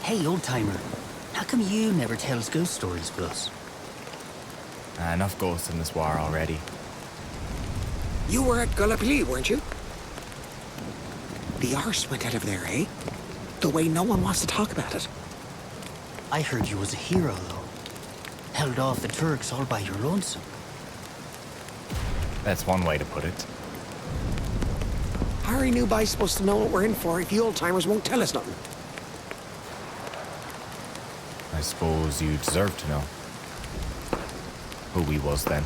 Hey, old-timer. How come you never tells ghost stories for us? Enough ghosts in this war already. You were at Gallipoli, weren't you? The arse went out of there, eh? The way no one wants to talk about it. I heard you was a hero, though. Held off the Turks all by your lonesome. That's one way to put it. How are you guys supposed to know what we're in for if you old-timers won't tell us nothing? I suppose you deserve to know who we was then.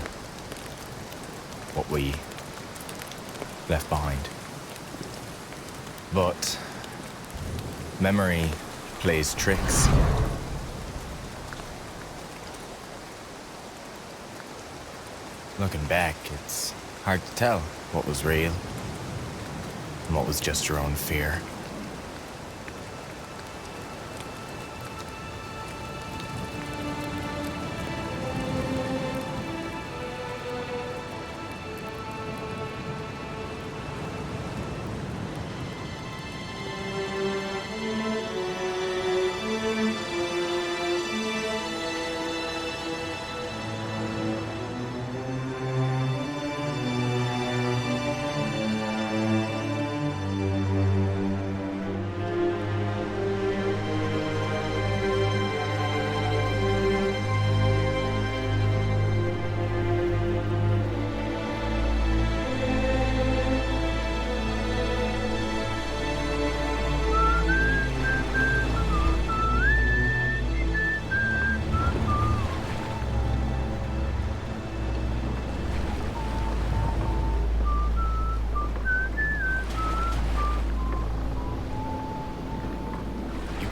What we left behind. But memory plays tricks. Looking back, it's hard to tell what was real and what was just your own fear.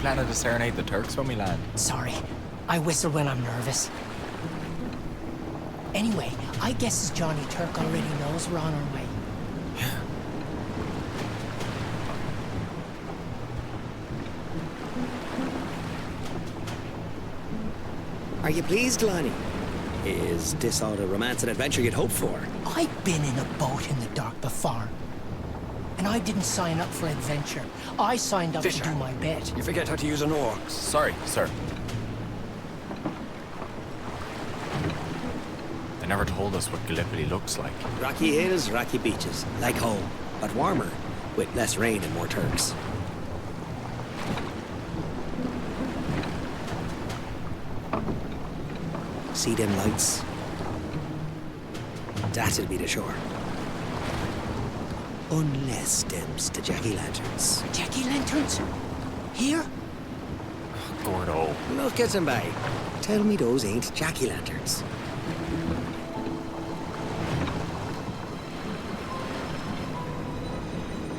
Planning to serenade the Turks when we land? Sorry, I whistle when I'm nervous. Anyway, I guess Johnny Turk already knows we're on our way. Are you pleased, Lonnie? Is this all the romance and adventure you'd hoped for? I've been in a boat in the dark before. And I didn't sign up for adventure. I signed up to do my bit. You forget how to use an oar. Sorry, sir. They never told us what Gallipoli looks like. Rocky hills, rocky beaches, like home, but warmer, with less rain and more Turks. See them lights? That'll be the shore. Unless them's the jack-o'-lanterns. Jack-o'-lanterns? Here? Gordo. Look at them, by. Tell me those ain't jack-o'-lanterns.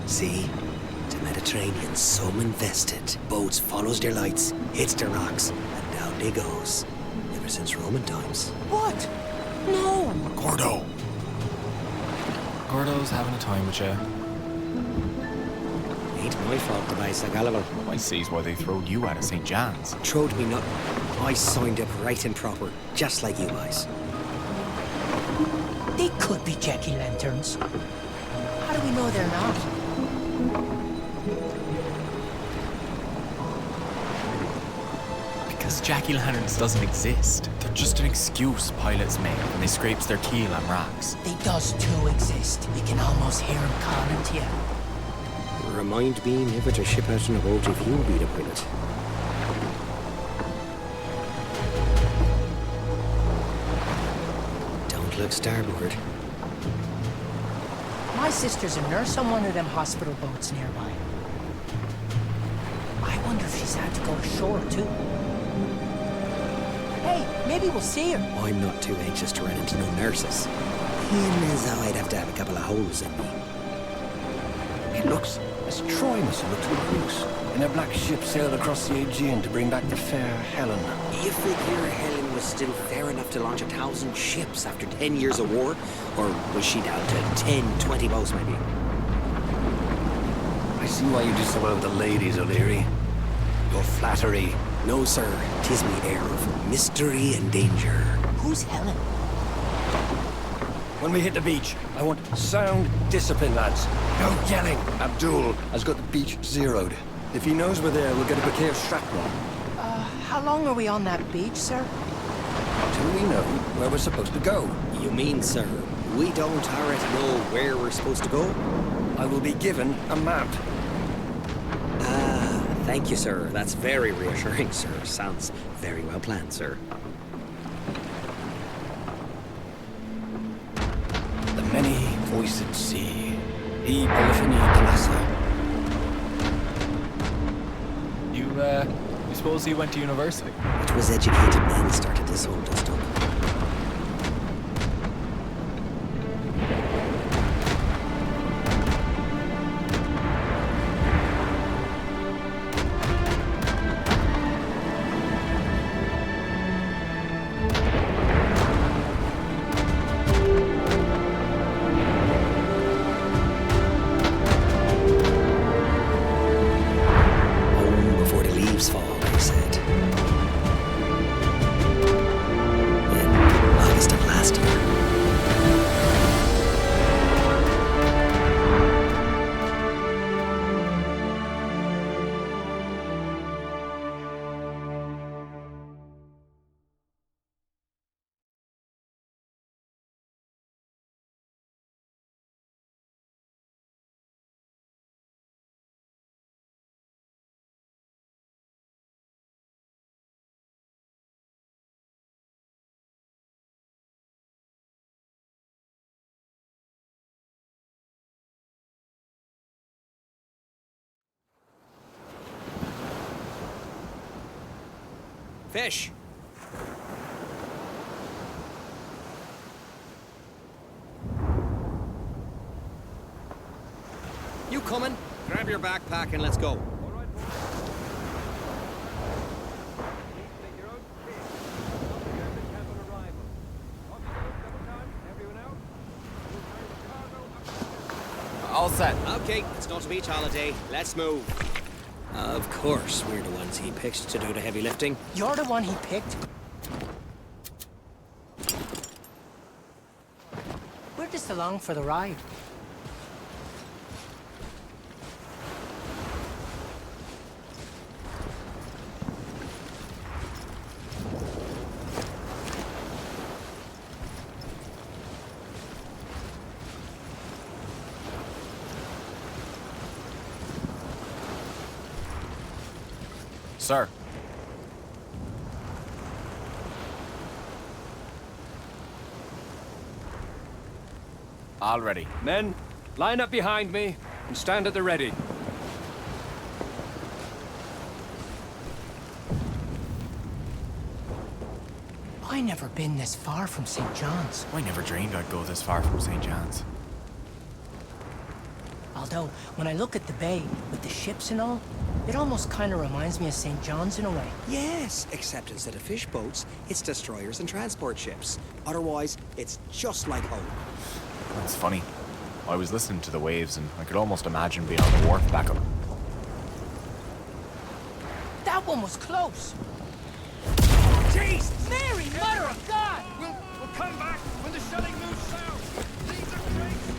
See? The Mediterranean's so invested. Boats follows their lights, hits the rocks, and down they goes. Ever since Roman times. What? No! Gordo! Gordo's having a time with you. Ain't my fault the vice gullible. I sees why they throwed you out of St. John's. Throwed me nothing. I signed up right and proper, just like you guys. They could be jack-o'-lanterns. How do we know they're not? Because jack-o'-lanterns doesn't exist. They're just an excuse pilots make when they scrapes their keel on rocks. They does too exist. We can almost hear them calling to you. Remind me never to ship out in a boat if you be the pilot. Don't look starboard. My sister's a nurse on one of them hospital boats nearby. I wonder if she's had to go ashore too. Hey, maybe we'll see her. I'm not too anxious to run into no nurses. Even as though I'd have to have a couple of holes in me. It looks as Troy must have looked to the Greeks. And a black ship sailed across the Aegean to bring back the fair Helen. You figure Helen was still fair enough to launch 1,000 ships after 10 years of war? Or was she down to 10, 20 boats maybe? I see why you do so well with the ladies, O'Leary. Your flattery. No, sir. 'Tis me air of mystery and danger. Who's Helen? When we hit the beach, I want sound discipline, lads. No yelling. Abdul has got the beach zeroed. If he knows we're there, we'll get a bouquet of shrapnel. How long are we on that beach, sir? Till we know where we're supposed to go. You mean, sir, we don't already know where we're supposed to go? I will be given a map. Thank you, sir. That's very reassuring, sir. Sounds very well planned, sir. The many-voiced sea. E Polyphony Plaza. You suppose you went to university? It was educated men started this whole dust-up. Fish! You coming? Grab your backpack and let's go. All set. Okay, it's not a beach holiday. Let's move. Of course, we're the ones he picked to do the heavy lifting. You're the one he picked? We're just along for the ride. Sir. All ready. Men, line up behind me and stand at the ready. I never been this far from St. John's. I never dreamed I'd go this far from St. John's. Although, when I look at the bay, with the ships and all, it almost kind of reminds me of St. John's in a way. Yes, except instead of fish boats, it's destroyers and transport ships. Otherwise, it's just like home. It's funny. I was listening to the waves and I could almost imagine being on the wharf back up. That one was close. Jeez! Mary, Mother of God! We'll come back when the shelling moves south. Leave the brakes.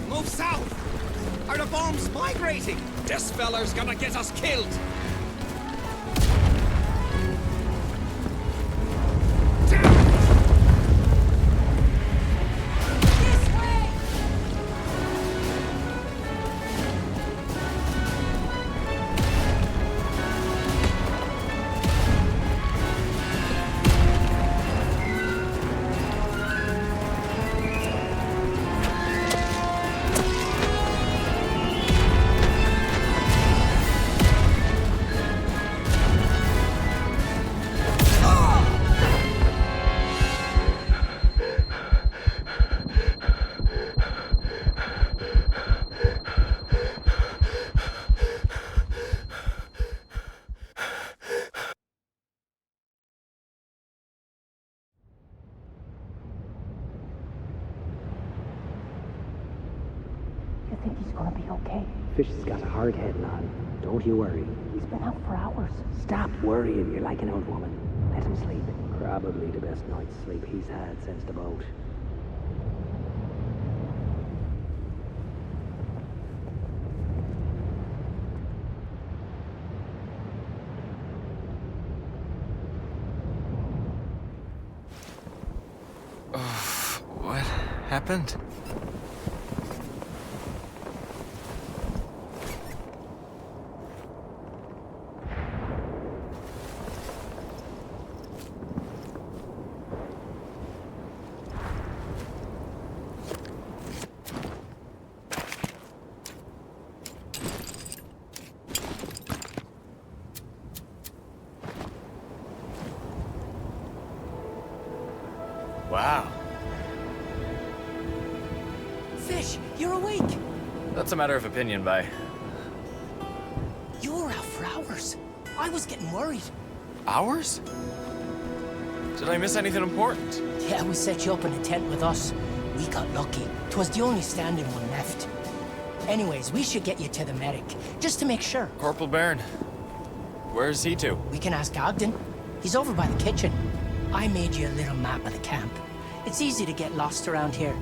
Move south! Are the bombs migrating? This feller's gonna get us killed! You think he's gonna be okay? Fish has got a hard head, lad. Don't you worry. He's been out for hours. Stop worrying, you're like an old woman. Let him sleep. Probably the best night's sleep he's had since the boat. happened? Wow. Fish, you're awake. That's a matter of opinion, bye. You were out for hours. I was getting worried. Hours? Did I miss anything important? Yeah, we set you up in a tent with us. We got lucky. 'Twas the only standing one left. Anyways, we should get you to the medic, just to make sure. Corporal Byrne. Where's he to? We can ask Ogden. He's over by the kitchen. I made you a little map of the camp. It's easy to get lost around here.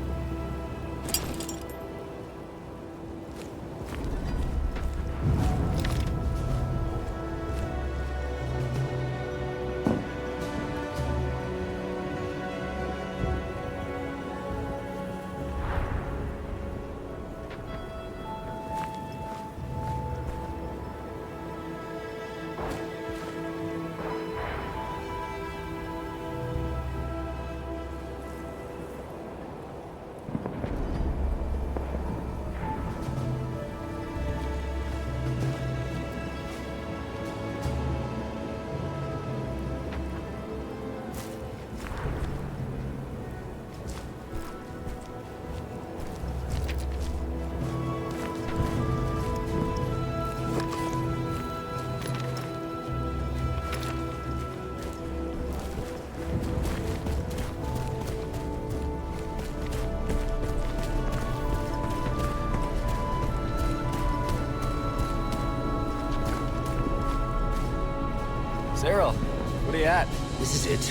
Cyril, what are you at? This is it.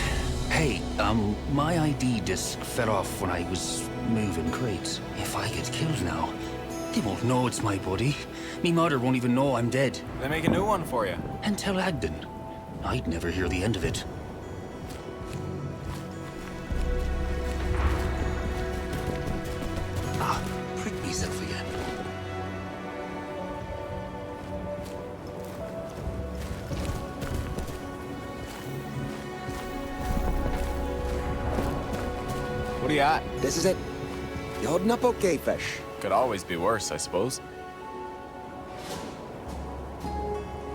Hey, my ID disc fell off when I was moving crates. If I get killed now, they won't know it's my buddy. Me mother won't even know I'm dead. They make a new one for you. And tell Ogden. I'd never hear the end of it. Ah, prick myself again. What are you at? This is it. You holding up okay, fish? Could always be worse, I suppose.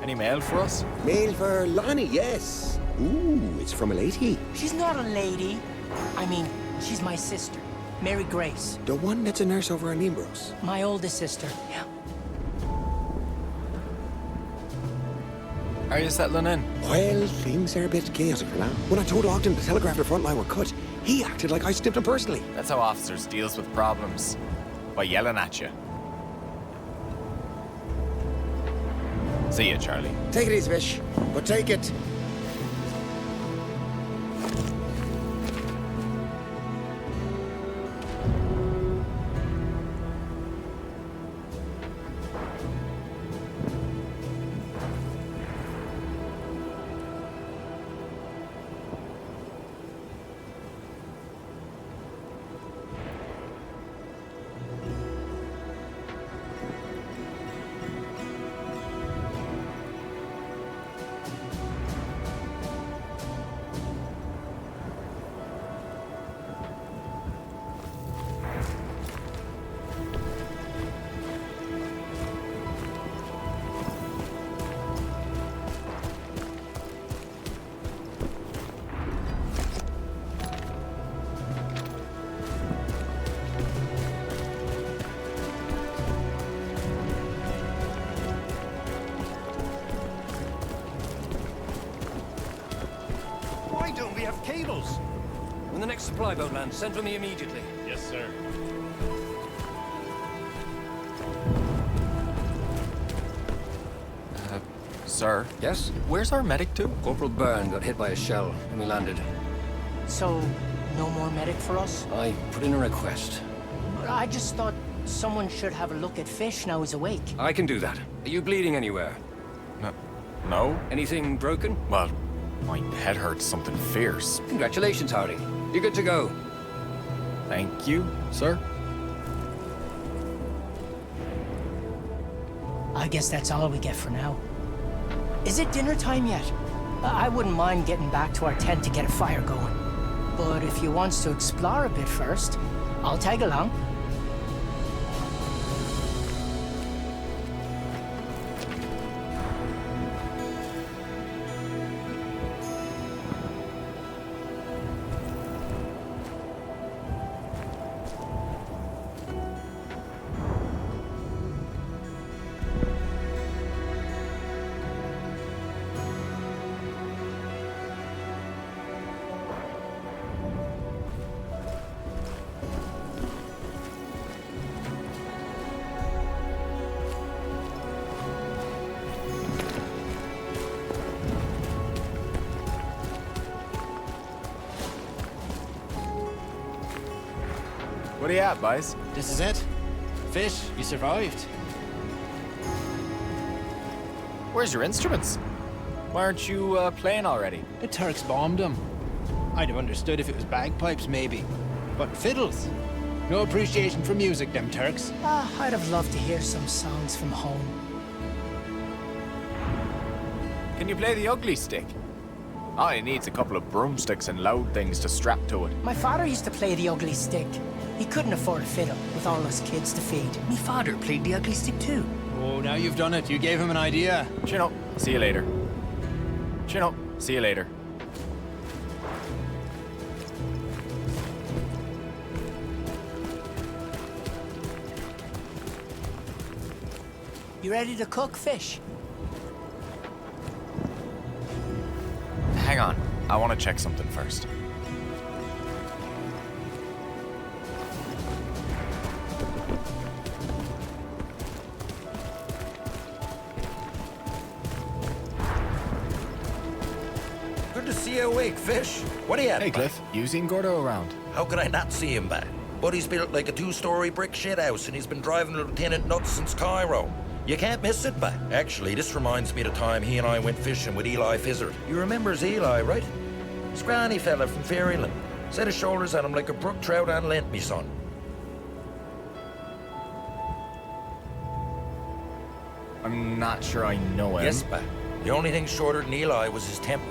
Any mail for us? Mail for Lonnie, yes. Ooh, it's from a lady. She's not a lady. I mean, she's my sister, Mary Grace. The one that's a nurse over in Nimbros. My oldest sister. Yeah. Are you settling in? Well, things are a bit chaotic for now. When I told Ogden the telegraph and the front line were cut, he acted like I snipped him personally. That's how officers deals with problems. By yelling at you. See ya, Charlie. Take it easy, fish. But take it. Why don't we have cables? When the next supply boat lands, send for me immediately. Yes, sir. Sir? Yes? Where's our medic to? Corporal Byrne got hit by a shell when we landed. So, no more medic for us? I put in a request. I just thought someone should have a look at Fish now he's awake. I can do that. Are you bleeding anywhere? No? Anything broken? Well, my head hurts something fierce. Congratulations, Hardy. You're good to go. Thank you, sir. I guess that's all we get for now. Is it dinner time yet? I wouldn't mind getting back to our tent to get a fire going. But if you wants to explore a bit first, I'll tag along. What are you at, boys? This is it. Fish, you survived. Where's your instruments? Why aren't you playing already? The Turks bombed them. I'd have understood if it was bagpipes, maybe. But fiddles. No appreciation for music, them Turks. I'd have loved to hear some songs from home. Can you play the ugly stick? All he needs a couple of broomsticks and loud things to strap to it. My father used to play the ugly stick. He couldn't afford a fiddle with all those kids to feed. Me father played the ugly stick too. Oh, now you've done it. You gave him an idea. Chin up. See you later. Chin up. See you later. You ready to cook fish? Hang on. I want to check something first. Good to see you awake, Fish. What are you at, Hey, ba? Cliff. You seen Gordo around? How could I not see him, ba? Buddy's built like a two-story brick shithouse, and he's been driving Lieutenant nuts since Cairo. You can't miss it, ba. Actually, this reminds me of the time he and I went fishing with Eli Fizzard. You remembers Eli, right? Scrawny fella from Fairyland. Set his shoulders on him like a brook trout on Lent, me son. I'm not sure I know him. Yes, ba. The only thing shorter than Eli was his temper.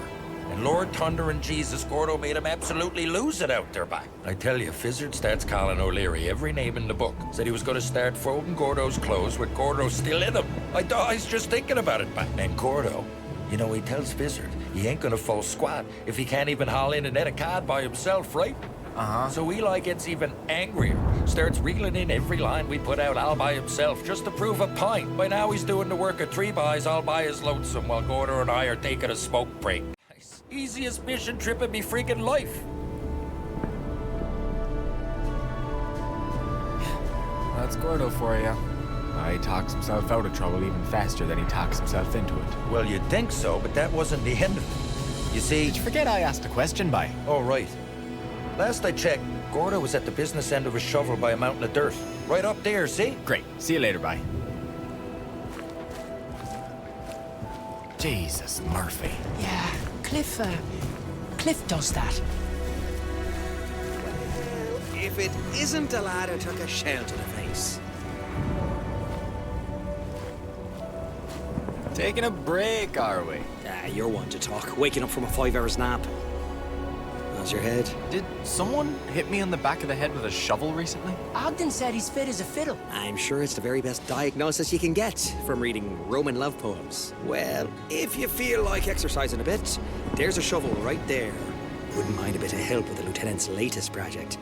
And Lord Thunder and Jesus Gordo made him absolutely lose it out there, ba. I tell you, Fizzard starts calling O'Leary every name in the book. Said he was going to start folding Gordo's clothes with Gordo still in them. I dies just thinking about it, ba. And Gordo, you know, he tells Fizzard he ain't going to fold squat if he can't even haul in a net of cod by himself, right? Uh-huh. So Eli gets even angrier. Starts reeling in every line we put out all by himself just to prove a point. By now he's doing the work of three boys all by his lonesome while Gordo and I are taking a smoke break. Easiest mission trip in me freaking life. That's Gordo for you. He talks himself out of trouble even faster than he talks himself into it. Well, you'd think so, but that wasn't the end of it. You see... Did you forget I asked a question, by? Oh, right. Last I checked, Gordo was at the business end of a shovel by a mountain of dirt. Right up there, see? Great. See you later, bye. Jesus, Murphy. Yeah, Cliff does that. If it isn't a lad who took a shell to the face. Taking a break, are we? You're one to talk. Waking up from a 5-hour nap. How's your head? Did someone hit me on the back of the head with a shovel recently? Ogden said he's fit as a fiddle. I'm sure it's the very best diagnosis you can get from reading Roman love poems. Well, if you feel like exercising a bit, there's a shovel right there. Wouldn't mind a bit of help with the Lieutenant's latest project.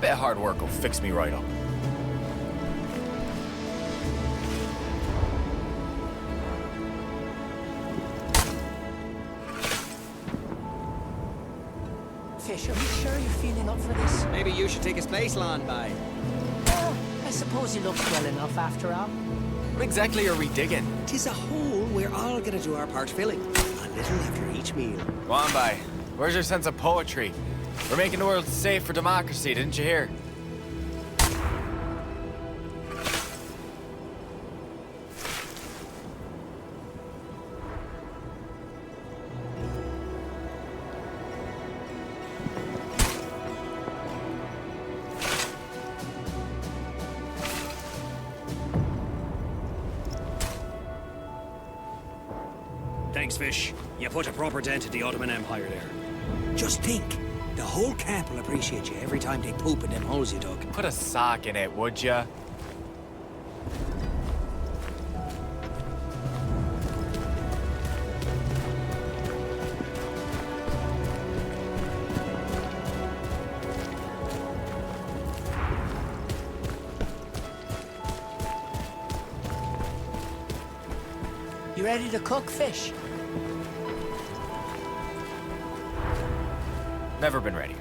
Bit of hard work will fix me right up. Fish, are you sure you're feeling up for this? Maybe you should take his place, Lon, by. Well, I suppose he looks well enough after all. What exactly are we digging? 'Tis a hole we're all gonna do our part filling. A little after each meal. Go on, by. Where's your sense of poetry? We're making the world safe for democracy, didn't you hear? Thanks, Fish. You put a proper dent in the Ottoman Empire there. Just think, the whole camp will appreciate you every time they poop in them holes you dug. Put a sock in it, would ya? You ready to cook, Fish? Never been readier.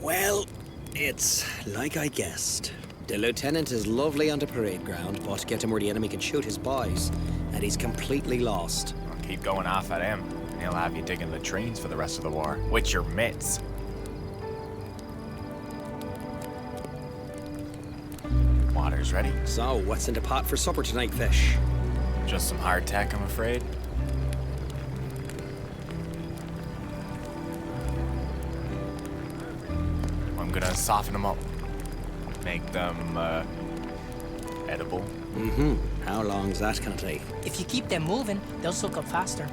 Well, it's like I guessed. The lieutenant is lovely on the parade ground, but get him where the enemy can shoot his boys, and he's completely lost. I'll keep going off at him, and he'll have you digging latrines for the rest of the war. With your mitts. Water's ready. So, what's in the pot for supper tonight, Fish? Just some hardtack, I'm afraid. I'm gonna soften them up. Make them, edible. Mm-hmm. How long's that gonna take? If you keep them moving, they'll soak up faster.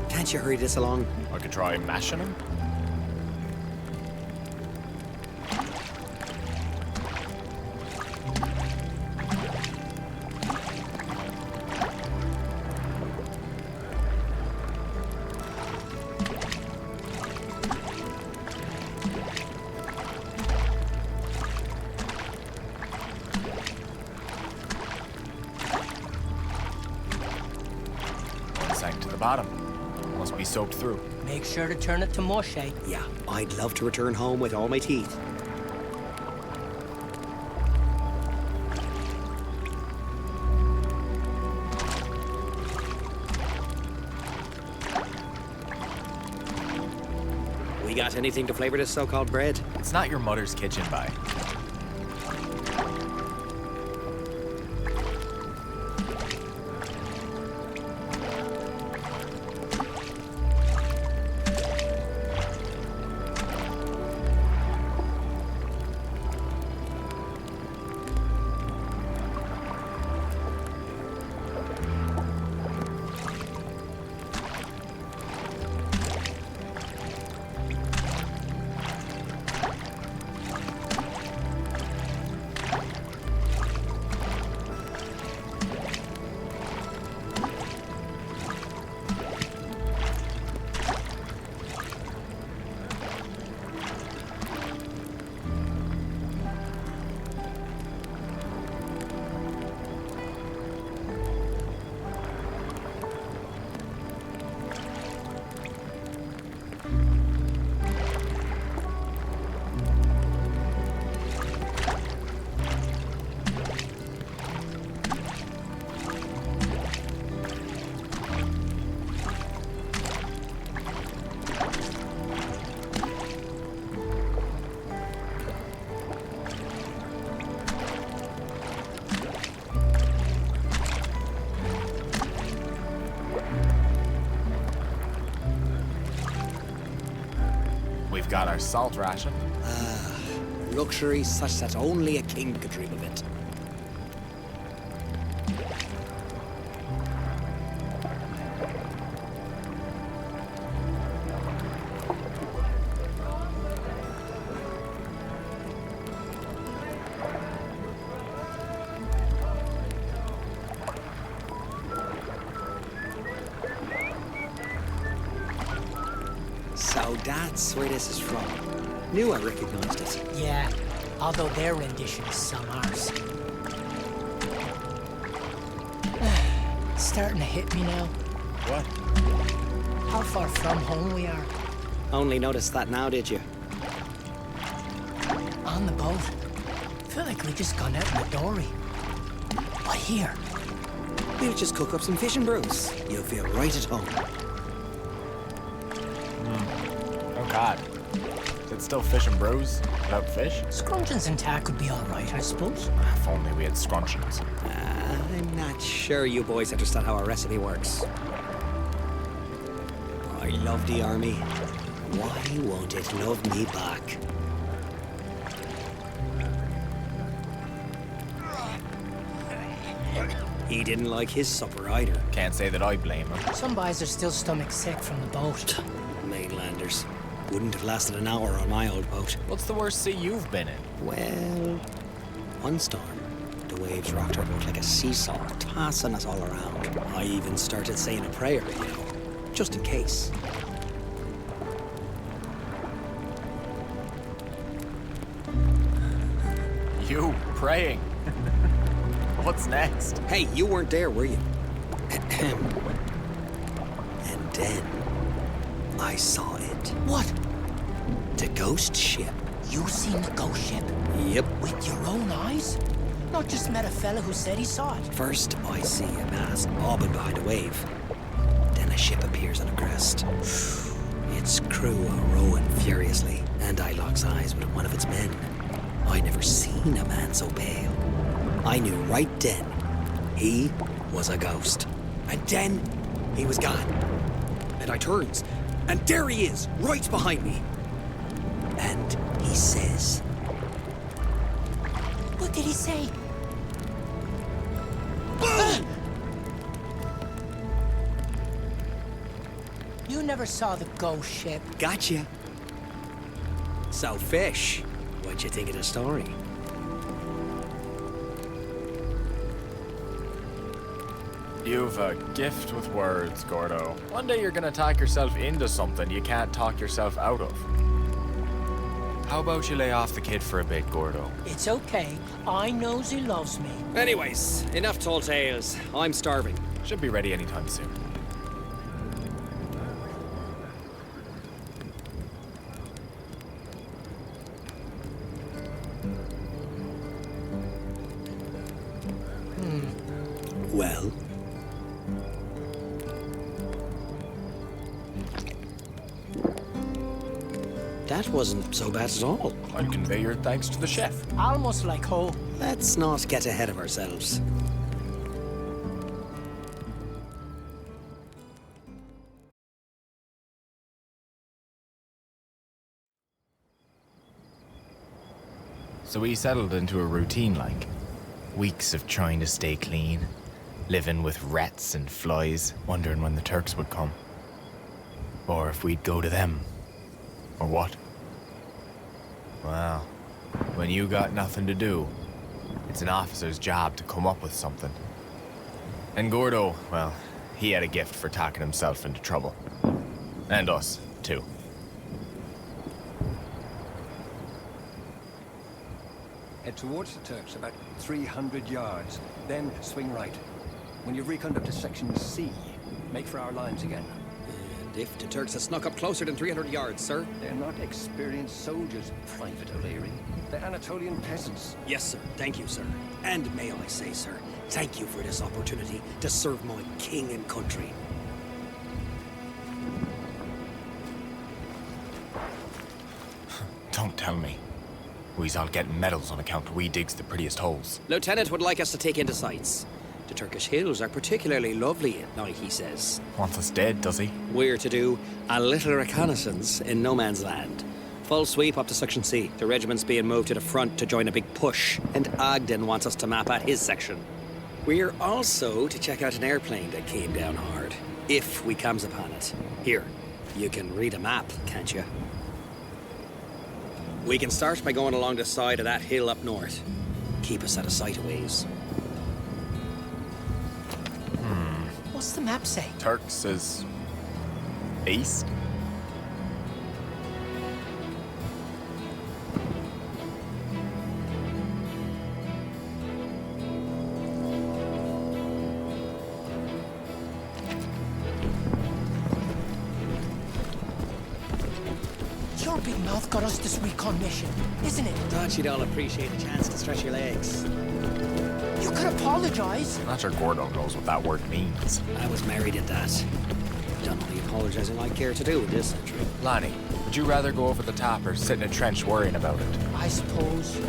Can't you hurry this along? I could try mashing them. One sank to the bottom. Must be soaked through. Make sure to turn it to mush, eh? Yeah, I'd love to return home with all my teeth. We got anything to flavor this so-called bread? It's not your mother's kitchen, bye. We've got our salt ration. Luxury such that only a king could dream of it. So that's where this is from. Knew I recognized it. Yeah, although their rendition is some arse. Starting to hit me now. What? How far from home we are. Only noticed that now, did you? On the boat. Feel like we just gone out in the dory. But here. We'll just cook up some fish and brews. You'll feel right at home. Oh, God. Is it still fish and brews without fish? Scruncheons and tack would be all right, I suppose. If only we had scruncheons. I'm not sure you boys understand how our recipe works. I love the army. Why won't it love me back? He didn't like his supper either. Can't say that I blame him. Some boys are still stomach sick from the boat. Mainlanders. Wouldn't have lasted an hour on my old boat. What's the worst sea you've been in? Well, one storm. The waves rocked our boat like a seesaw, tossing us all around. I even started saying a prayer, you know, just in case. You praying? What's next? Hey, you weren't there, were you? And then I saw it. What? The ghost ship. You seen the ghost ship? Yep. With your own eyes? Not just met a fella who said he saw it. First, I see a mast bobbing behind a wave. Then a ship appears on a crest. Its crew are rowing furiously, and I locks eyes with one of its men. I never seen a man so pale. I knew right then he was a ghost. And then he was gone. And I turns, and there he is, right behind me. And he says, What did he say? "Boom!" You never saw the ghost ship. Gotcha. So, Fish, what'd you think of the story? You've a gift with words, Gordo. One day you're gonna talk yourself into something you can't talk yourself out of. How about you lay off the kid for a bit, Gordo? It's okay. I knows he loves me. Anyways, enough tall tales. I'm starving. Should be ready anytime soon. Well? That wasn't so bad at all. I'd convey your thanks to the chef. Almost like home. Let's not get ahead of ourselves. So we settled into a routine like. Weeks of trying to stay clean, living with rats and flies, wondering when the Turks would come. Or if we'd go to them. Or what? Well, when you got nothing to do, it's an officer's job to come up with something. And Gordo, well, he had a gift for talking himself into trouble. And us, too. Head towards the Turks about 300 yards, then swing right. When you've reckoned up to Section C, make for our lines again. And if the Turks have snuck up closer than 300 yards, sir? They're not experienced soldiers, Private O'Leary. They're Anatolian peasants. Yes, sir. Thank you, sir. And may I say, sir, thank you for this opportunity to serve my king and country. Don't tell me. We's all getting medals on account we digs the prettiest holes. Lieutenant would like us to take in the sights. The Turkish hills are particularly lovely at night, he says. Wants us dead, does he? We're to do a little reconnaissance in no man's land. Full sweep up to Section C. The regiment's being moved to the front to join a big push, and Ogden wants us to map out his section. We're also to check out an airplane that came down hard, if we comes upon it. Here, you can read a map, can't you? We can start by going along the side of that hill up north. Keep us out of sight a ways. What's the map say? Turks is east? Your big mouth got us this recon mission, isn't it? Thought you'd all appreciate a chance to stretch your legs. You could apologize. Not sure Gordo knows what that word means. I was married at that. Done all the apologizing I care to do in this century. Lonnie, Would you rather go over the top or sit in a trench worrying about it? I suppose.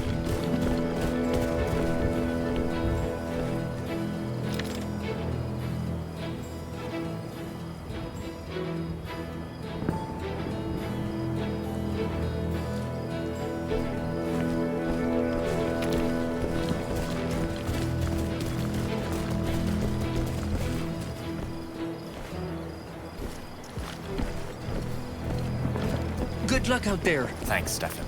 Good luck out there. Thanks, Stefan.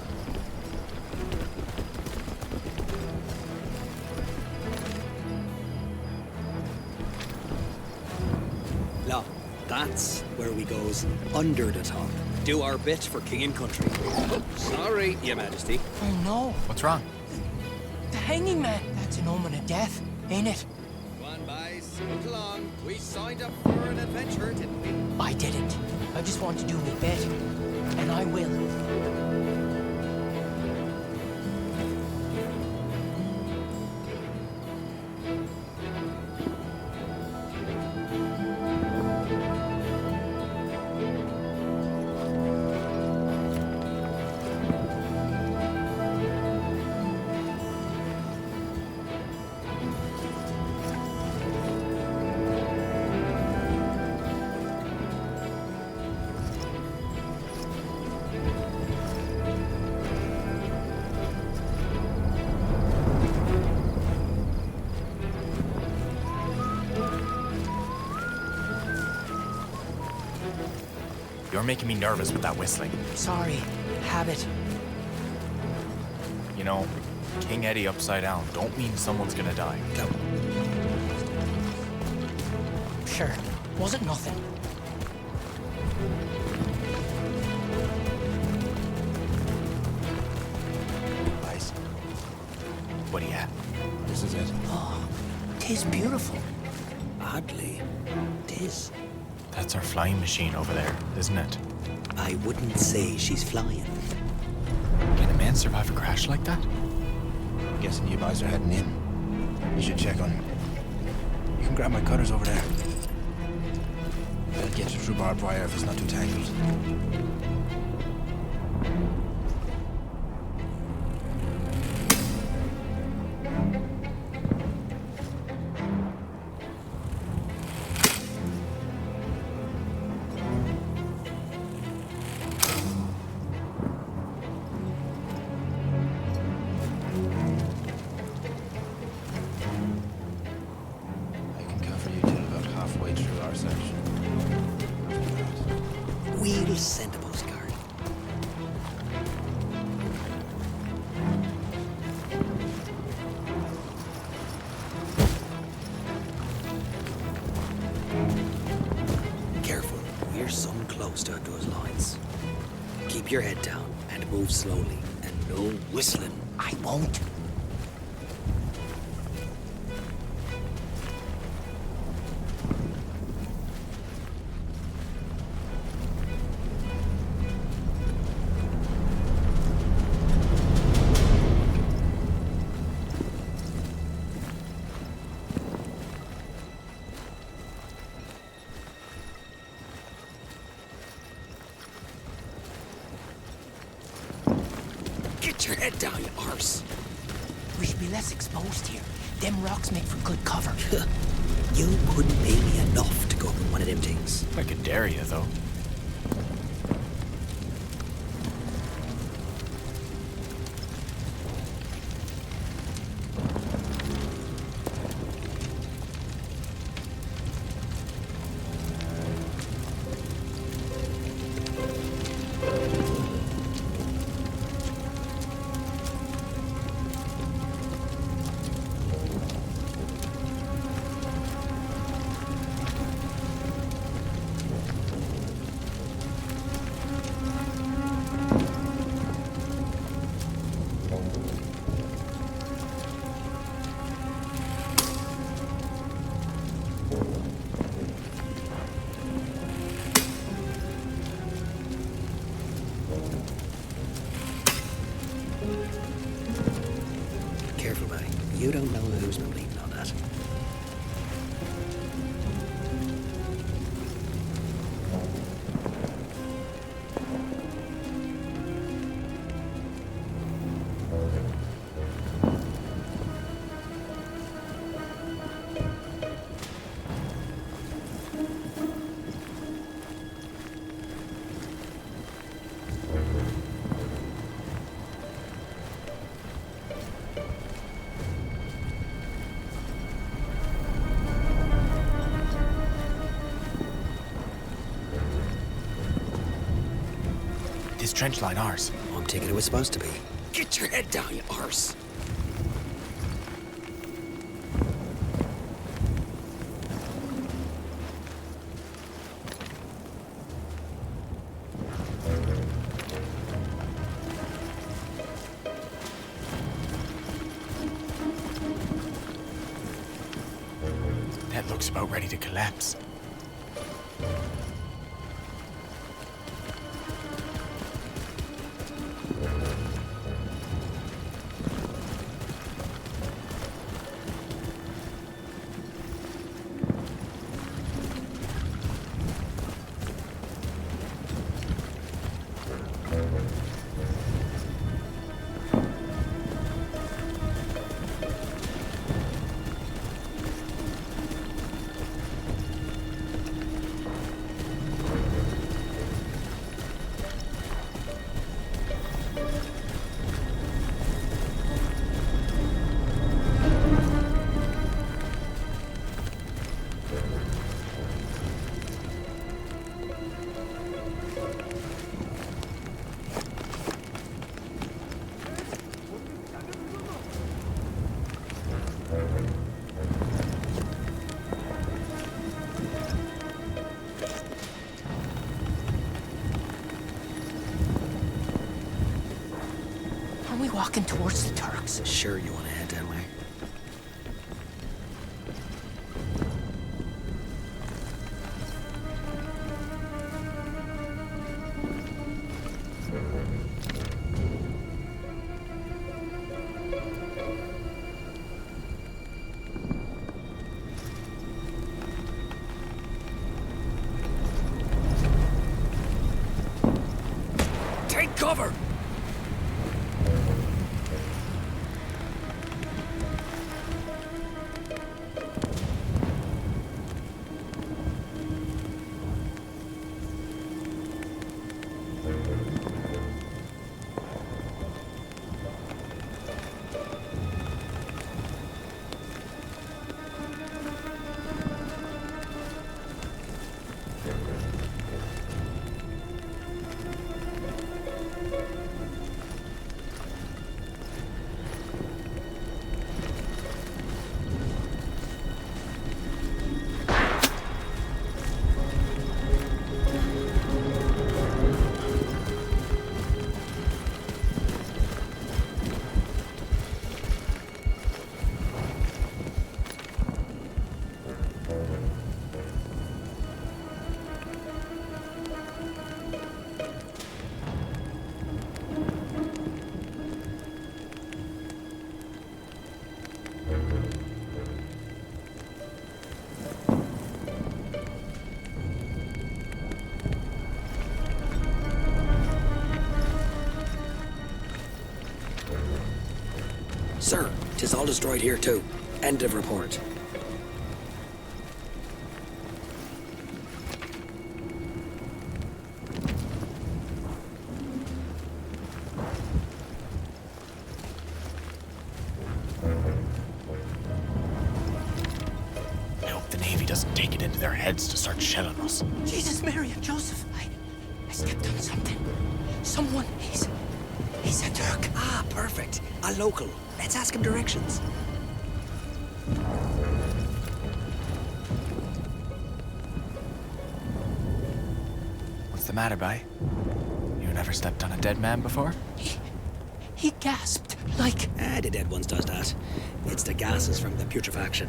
Now, that's where we goes under the top. Do our bit for king and country. Oh, sorry, Your Majesty. Oh no, What's wrong? the hanging man. That's an omen of death, ain't it? Come on, boys. Look along. We signed up for an adventure, didn't we? I didn't. I just want to do my bit. And I will. You're making me nervous with that whistling. Sorry. Habit. You know, King Eddie upside down don't mean someone's gonna die. Sure. Wasn't nothing. Nice. What do you have? This is it. Oh, 'tis beautiful. Oddly, tis. That's our flying machine over there, isn't it? I wouldn't say she's flying. Can a man survive a crash like that? Guessing you guys are heading in. You should check on him. You can grab my cutters over there. They'll get you through barbed wire if it's not too tangled. I can cover you till about halfway through our section. After that, We'll send a postcard. Careful, we're some close to those lines. Keep your head down and move slowly, and no whistling. I won't. Get your head down, you arse. We should be less exposed here. Them rocks make for good cover. You couldn't pay me enough to go up in one of them things. I could dare you, though. Careful, buddy. You don't know who's been bleeding on that. trench line ours? I'm thinking it was supposed to be. Get your head down, you arse. That looks about ready to collapse. Are we walking towards the Turks? Sure you want to head that way. Take cover! Sir, 'tis all destroyed here too. End of report. I hope the Navy doesn't take it into their heads to start shelling us. Jesus, Mary and Joseph. I stepped on something. Someone, he's a Turk. Ah, perfect. A local. Let's ask him directions. What's the matter, bye? You never stepped on a dead man before? He gasped, like... Ah, the dead ones does that. It's the gases from the putrefaction.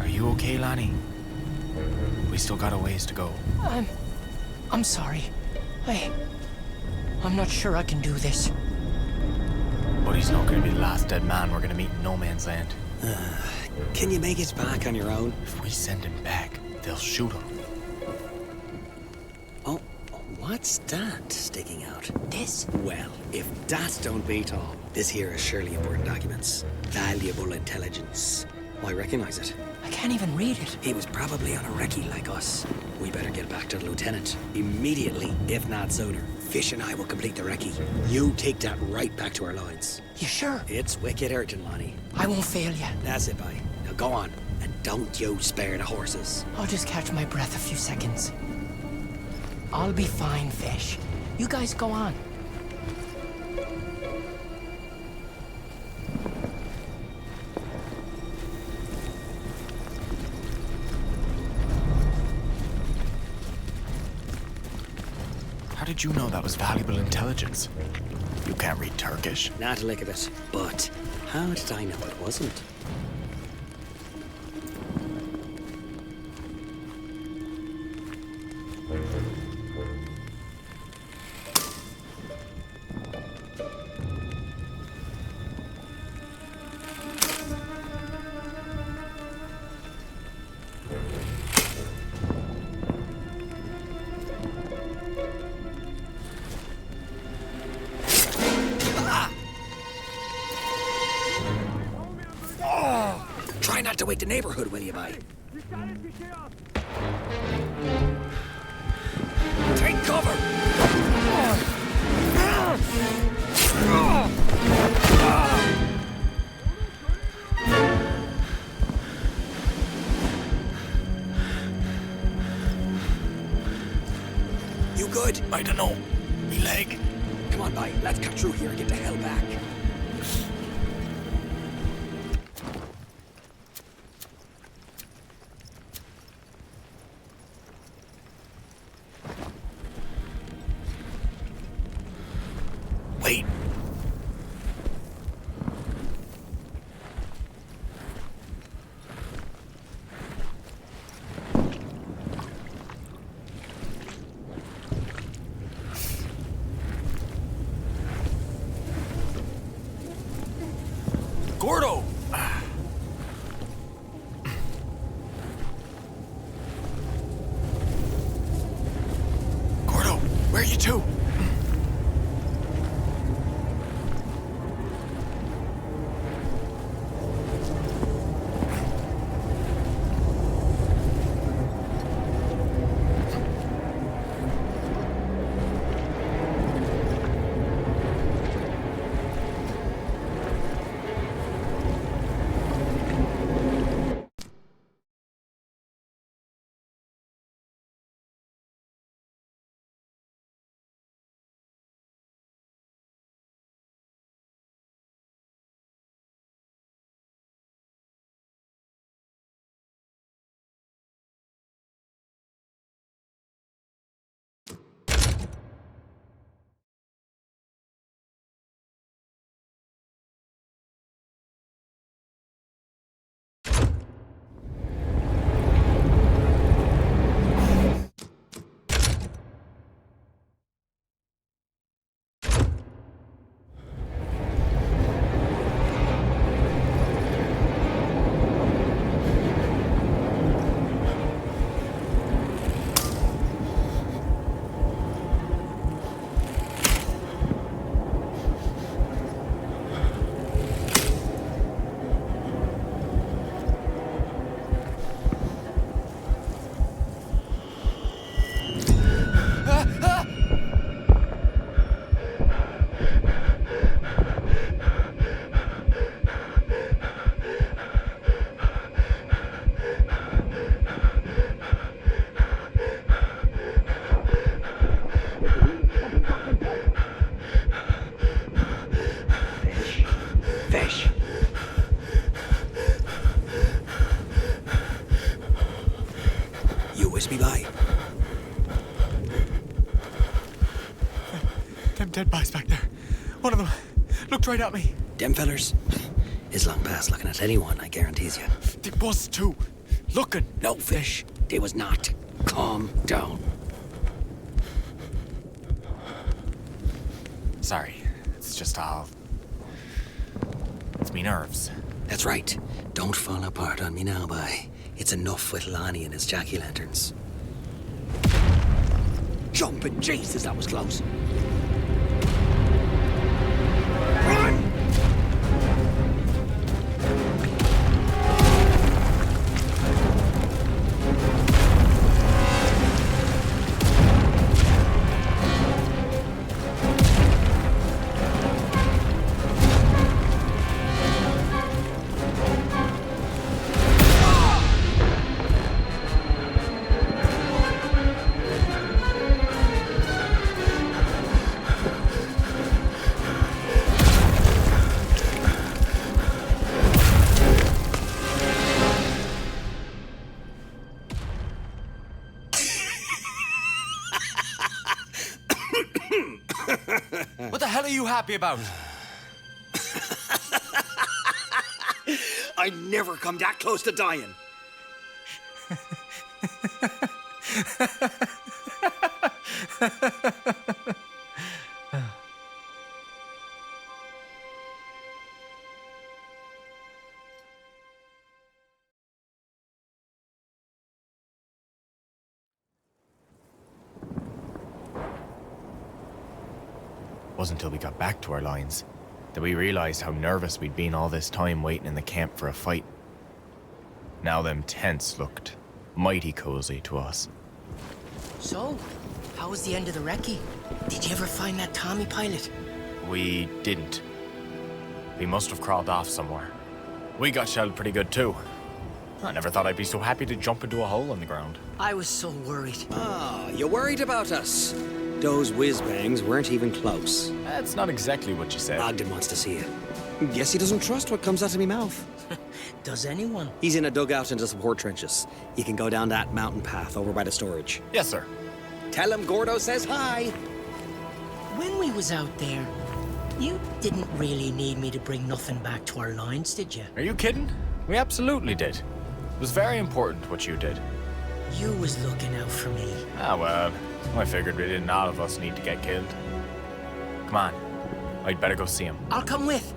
Are you okay, Lanny? We still got a ways to go. I'm sorry. I'm not sure I can do this. But he's not going to be the last dead man we're going to meet in no man's land. Can you make it back on your own? If we send him back, they'll shoot him. Oh, what's that sticking out? This? Well, if that don't beat all, this here is surely important documents. Valuable intelligence. I recognize it. I can't even read it. He was probably on a recce like us. We better get back to the lieutenant. Immediately, if not sooner. Fish and I will complete the recce. You take that right back to our lines. You sure? It's wicked urgent, Lonnie. I won't fail you. That's it, bye. Now go on, and don't you spare the horses. I'll just catch my breath a few seconds. I'll be fine, Fish. You guys go on. How did you know that was valuable intelligence? You can't read Turkish. Not a lick of it. But how did I know it wasn't? Try not to wake the neighborhood, will you, bye? Take cover! You good? I don't know. Me leg. Come on, bye. Let's cut through here and get the hell back. Wait. Gordo! Gordo, where are you to? Me by. Them dead boys back there. One of them looked right at me. Them fellers? It's long past looking at anyone, I guarantees you. They was too. Looking. No, Fish. They was not. Calm down. Sorry. It's just all... It's me nerves. That's right. Don't fall apart on me now, bye. It's enough with Lonnie and his jack-o'-lanterns. Jumping Jesus, that was close. Run! hell are you happy about? I never come that close to dying. Wasn't until we got back to our lines that we realized how nervous we'd been all this time waiting in the camp for a fight. Now them tents looked mighty cozy to us. So, how was the end of the recce? Did you ever find that Tommy pilot? We didn't. We must have crawled off somewhere. We got shelled pretty good too. I never thought I'd be so happy to jump into a hole in the ground. I was so worried. Ah, you worried about us? Those whiz-bangs weren't even close. That's not exactly what you said. Ogden wants to see you. Guess he doesn't trust what comes out of me mouth. Does anyone? He's in a dugout in the support trenches. You can go down that mountain path over by the storage. Yes, sir. Tell him Gordo says hi. When we was out there, you didn't really need me to bring nothing back to our lines, did you? Are you kidding? We absolutely did. It was very important what you did. You was looking out for me. Ah, well, I figured we didn't all of us need to get killed. Come on. I'd better go see him. I'll come with.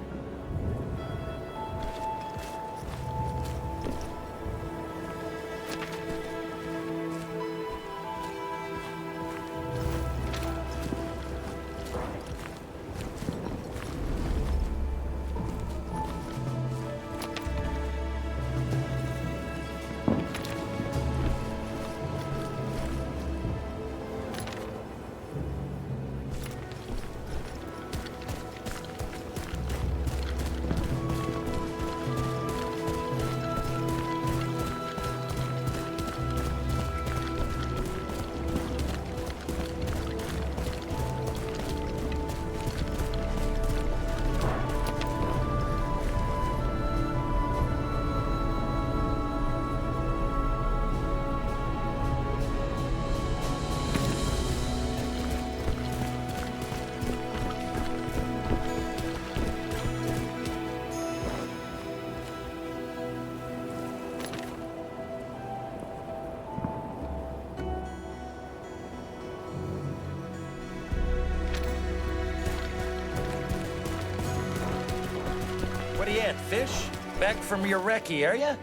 What are you at, fish? Back from your recce, are you?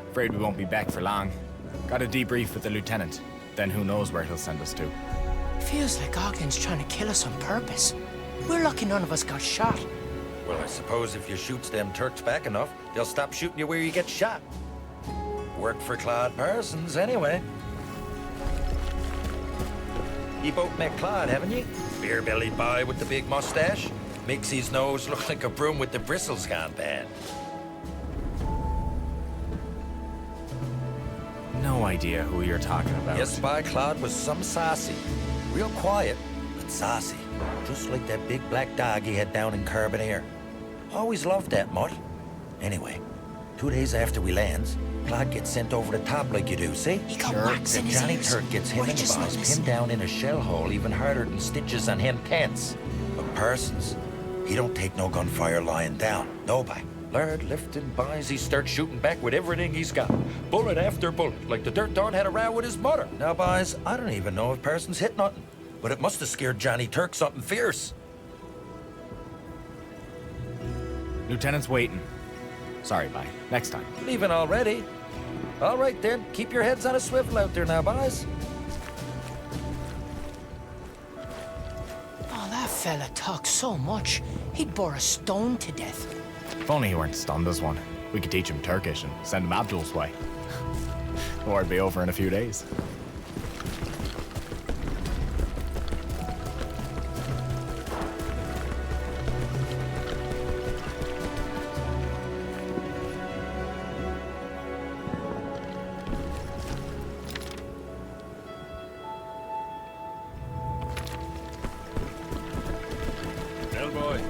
Afraid we won't be back for long. Got a debrief with the lieutenant. Then who knows where he'll send us to. Feels like Ogden's trying to kill us on purpose. We're lucky none of us got shot. Well, I suppose if you shoots them Turks back enough, they'll stop shooting you where you get shot. Worked for Claude Parsons, anyway. You both met Claude, haven't you? Beer-bellied boy with the big mustache. Makes his nose look like a broom with the bristles gone bad. No idea who you're talking about. Yes, by Claude was some saucy. Real quiet, but saucy. Just like that big black dog he had down in Caribou. Always loved that mutt. Anyway, 2 days after we lands, Claude gets sent over the top like you do, see? He got wax in his Johnny ears. Turk gets him Why and the just boys listen? pinned down in a shell hole even harder than stitches on him tents. But Parsons, he don't take no gunfire lying down. Nobody. Lord, lifting boys, he starts shooting back with everything he's got. Bullet after bullet, like the dirt dog had a row with his mother. Now, boys, I don't even know if Parsons hit nothing, but it must have scared Johnny Turk something fierce. Lieutenant's waiting. Sorry, bye. Next time. Leaving already? All right, then. Keep your heads on a swivel out there now, boys. Oh, that fella talks so much, he'd bore a stone to death. If only he weren't stunned as one. We could teach him Turkish and send him Abdul's way. War would be over in a few days. Boy,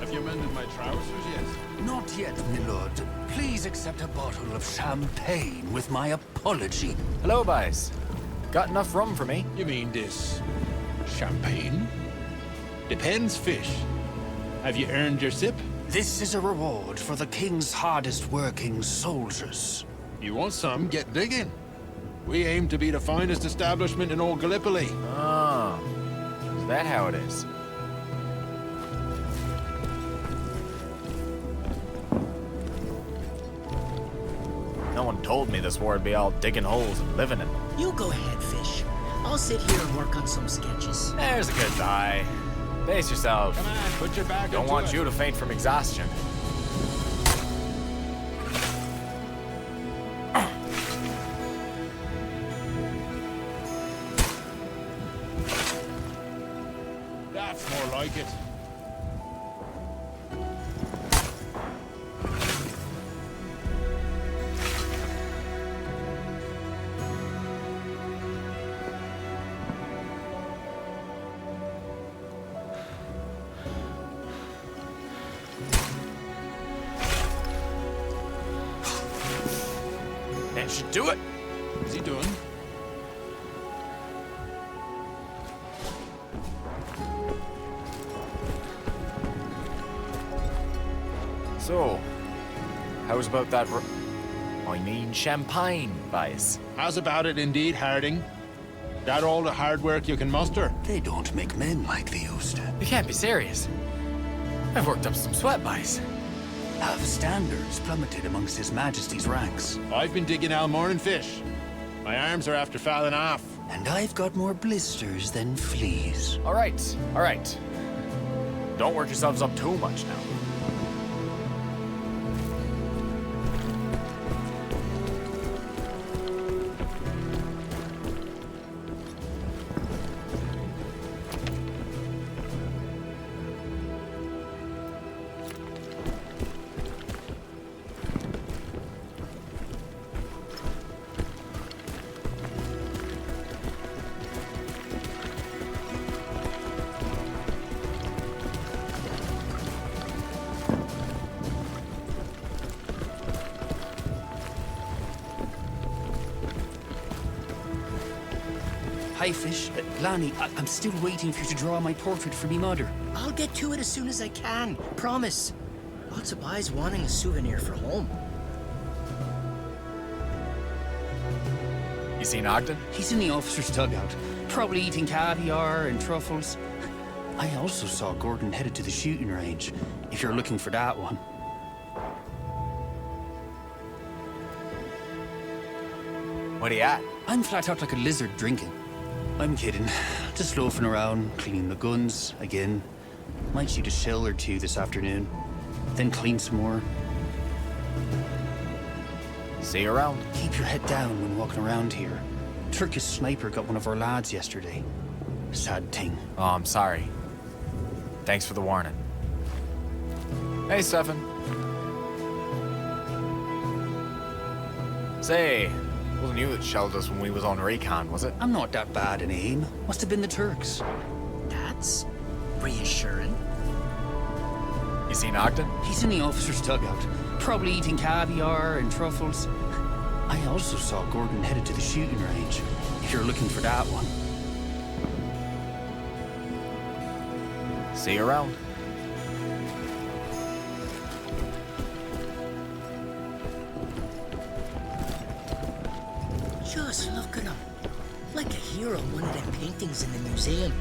have you mended my trousers yet? Not yet, my lord. Please accept a bottle of champagne with my apology. Hello, boys. Got enough rum for me? You mean this champagne? Depends, fish. Have you earned your sip? This is a reward for the king's hardest working soldiers. You want some? Get digging. We aim to be the finest establishment in old Gallipoli. Ah, is that how it is? No one told me this war would be all digging holes and living in them. You go ahead, Fish. I'll sit here and work on some sketches. There's a good guy. Pace yourself. Come on, put your back Don't into want it. you to faint from exhaustion. That's more like it. That should do it. What's he doing? So, how's about that champagne, Vice? How's about it indeed, Harding? That all the hard work you can muster? They don't make men like they used to. You can't be serious. I've worked up some sweat, Vice. Have standards plummeted amongst His Majesty's ranks. I've been digging out morning fish. My arms are after falling off. And I've got more blisters than fleas. All right, all right. Don't work yourselves up too much now. Hi, Fish. Lonnie, I'm still waiting for you to draw my portrait for me mother. I'll get to it as soon as I can. Promise. Lots of boys wanting a souvenir for home. You seen Ogden? He's in the officer's dugout, probably eating caviar and truffles. I also saw Gordon headed to the shooting range, if you're looking for that one. What are you at? I'm flat out like a lizard drinking. I'm kidding. Just loafing around, cleaning the guns again. Might shoot a shell or two this afternoon, then clean some more. See you around. Keep your head down when walking around here. Turkish sniper got one of our lads yesterday. Sad thing. Oh, I'm sorry. Thanks for the warning. Hey, Stefan. Say, wasn't you that shelled us when we was on recon, was it? I'm not that bad in aim. Must have been the Turks. That's reassuring. You seen Ogden? He's in the officer's dugout, probably eating caviar and truffles. I also saw Gordon headed to the shooting range, if you're looking for that one. See you around. Just look at him. Like a hero in one of them paintings in the museum.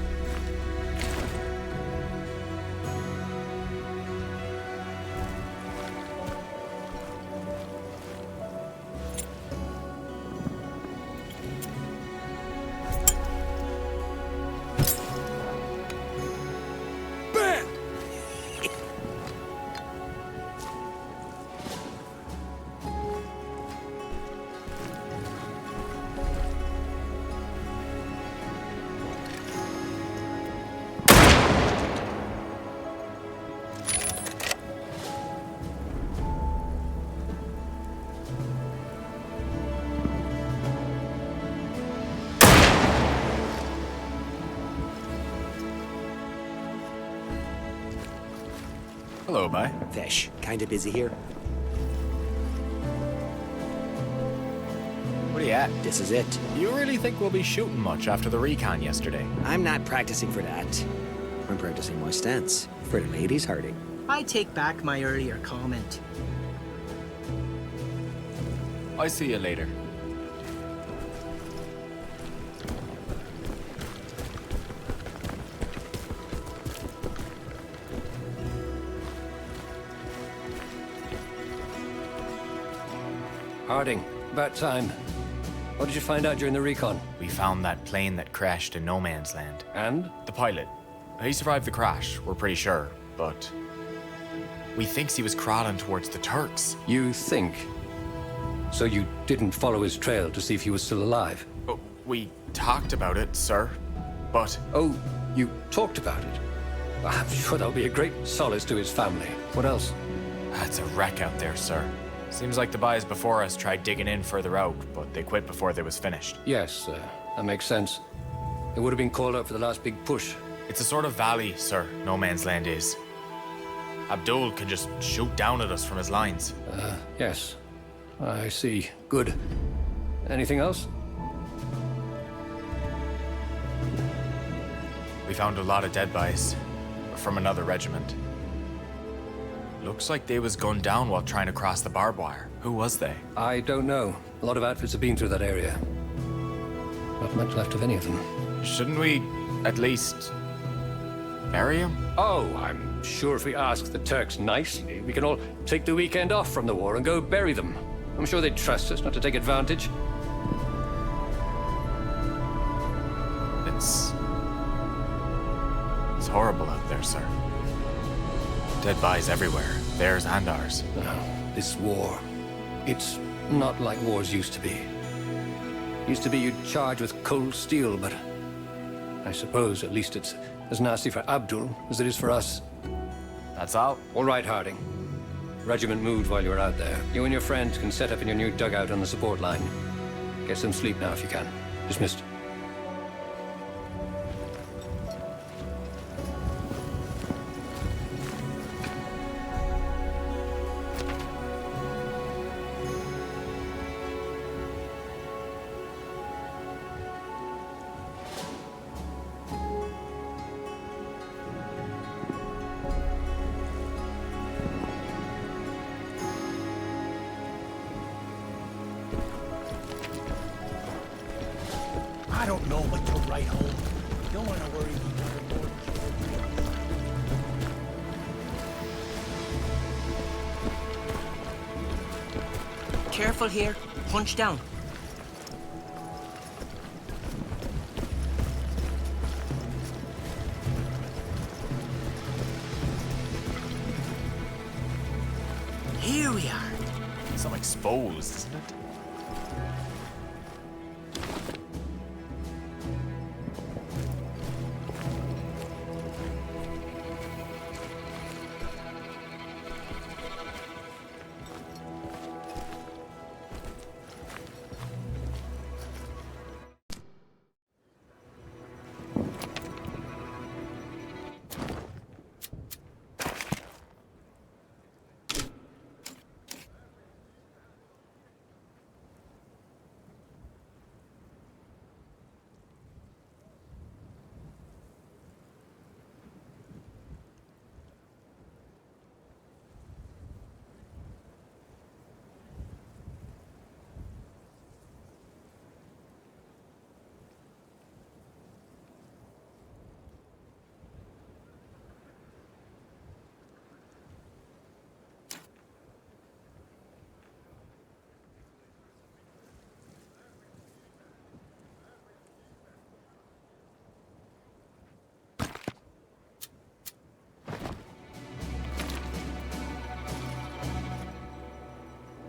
Hello, bye. Fish, kinda busy here. What are you at? This is it. You really think we'll be shooting much after the recon yesterday? I'm not practicing for that. I'm practicing my stance for the ladies, Harding. I take back my earlier comment. I see you later. Harding, about time. What did you find out during the recon? We found that plane that crashed in no man's land. And? The pilot. He survived the crash, we're pretty sure, but we thinks he was crawling towards the Turks. You think? So you didn't follow his trail to see if he was still alive? But we talked about it, sir. But Oh, you talked about it? I'm sure that'll be a great solace to his family. What else? that's a wreck out there, sir. Seems like the boys before us tried digging in further out, but they quit before they was finished. Yes, that makes sense. They would have been called out for the last big push. It's a sort of valley, sir, no man's land is. Abdul can just shoot down at us from his lines. Yes. I see. Good. Anything else? We found a lot of dead bodies from another regiment. Looks like they was gunned down while trying to cross the barbed wire. Who was they? I don't know. A lot of outfits have been through that area. Not much left of any of them. Shouldn't we at least bury him? Oh, I'm sure if we ask the Turks nicely, we can all take the weekend off from the war and go bury them. I'm sure they'd trust us not to take advantage. It's horrible out there, sir. Dead bodies everywhere, theirs and ours. This war, it's not like wars used to be. Used to be you'd charge with cold steel, but I suppose at least it's as nasty for Abdul as it is for us. That's all. All right, Harding. Regiment moved while you were out there. You and your friends can set up in your new dugout on the support line. Get some sleep now if you can. Dismissed. I don't know what to write home. Don't want to worry you more. Careful here. Punch down. Here we are. It's all exposed, isn't it?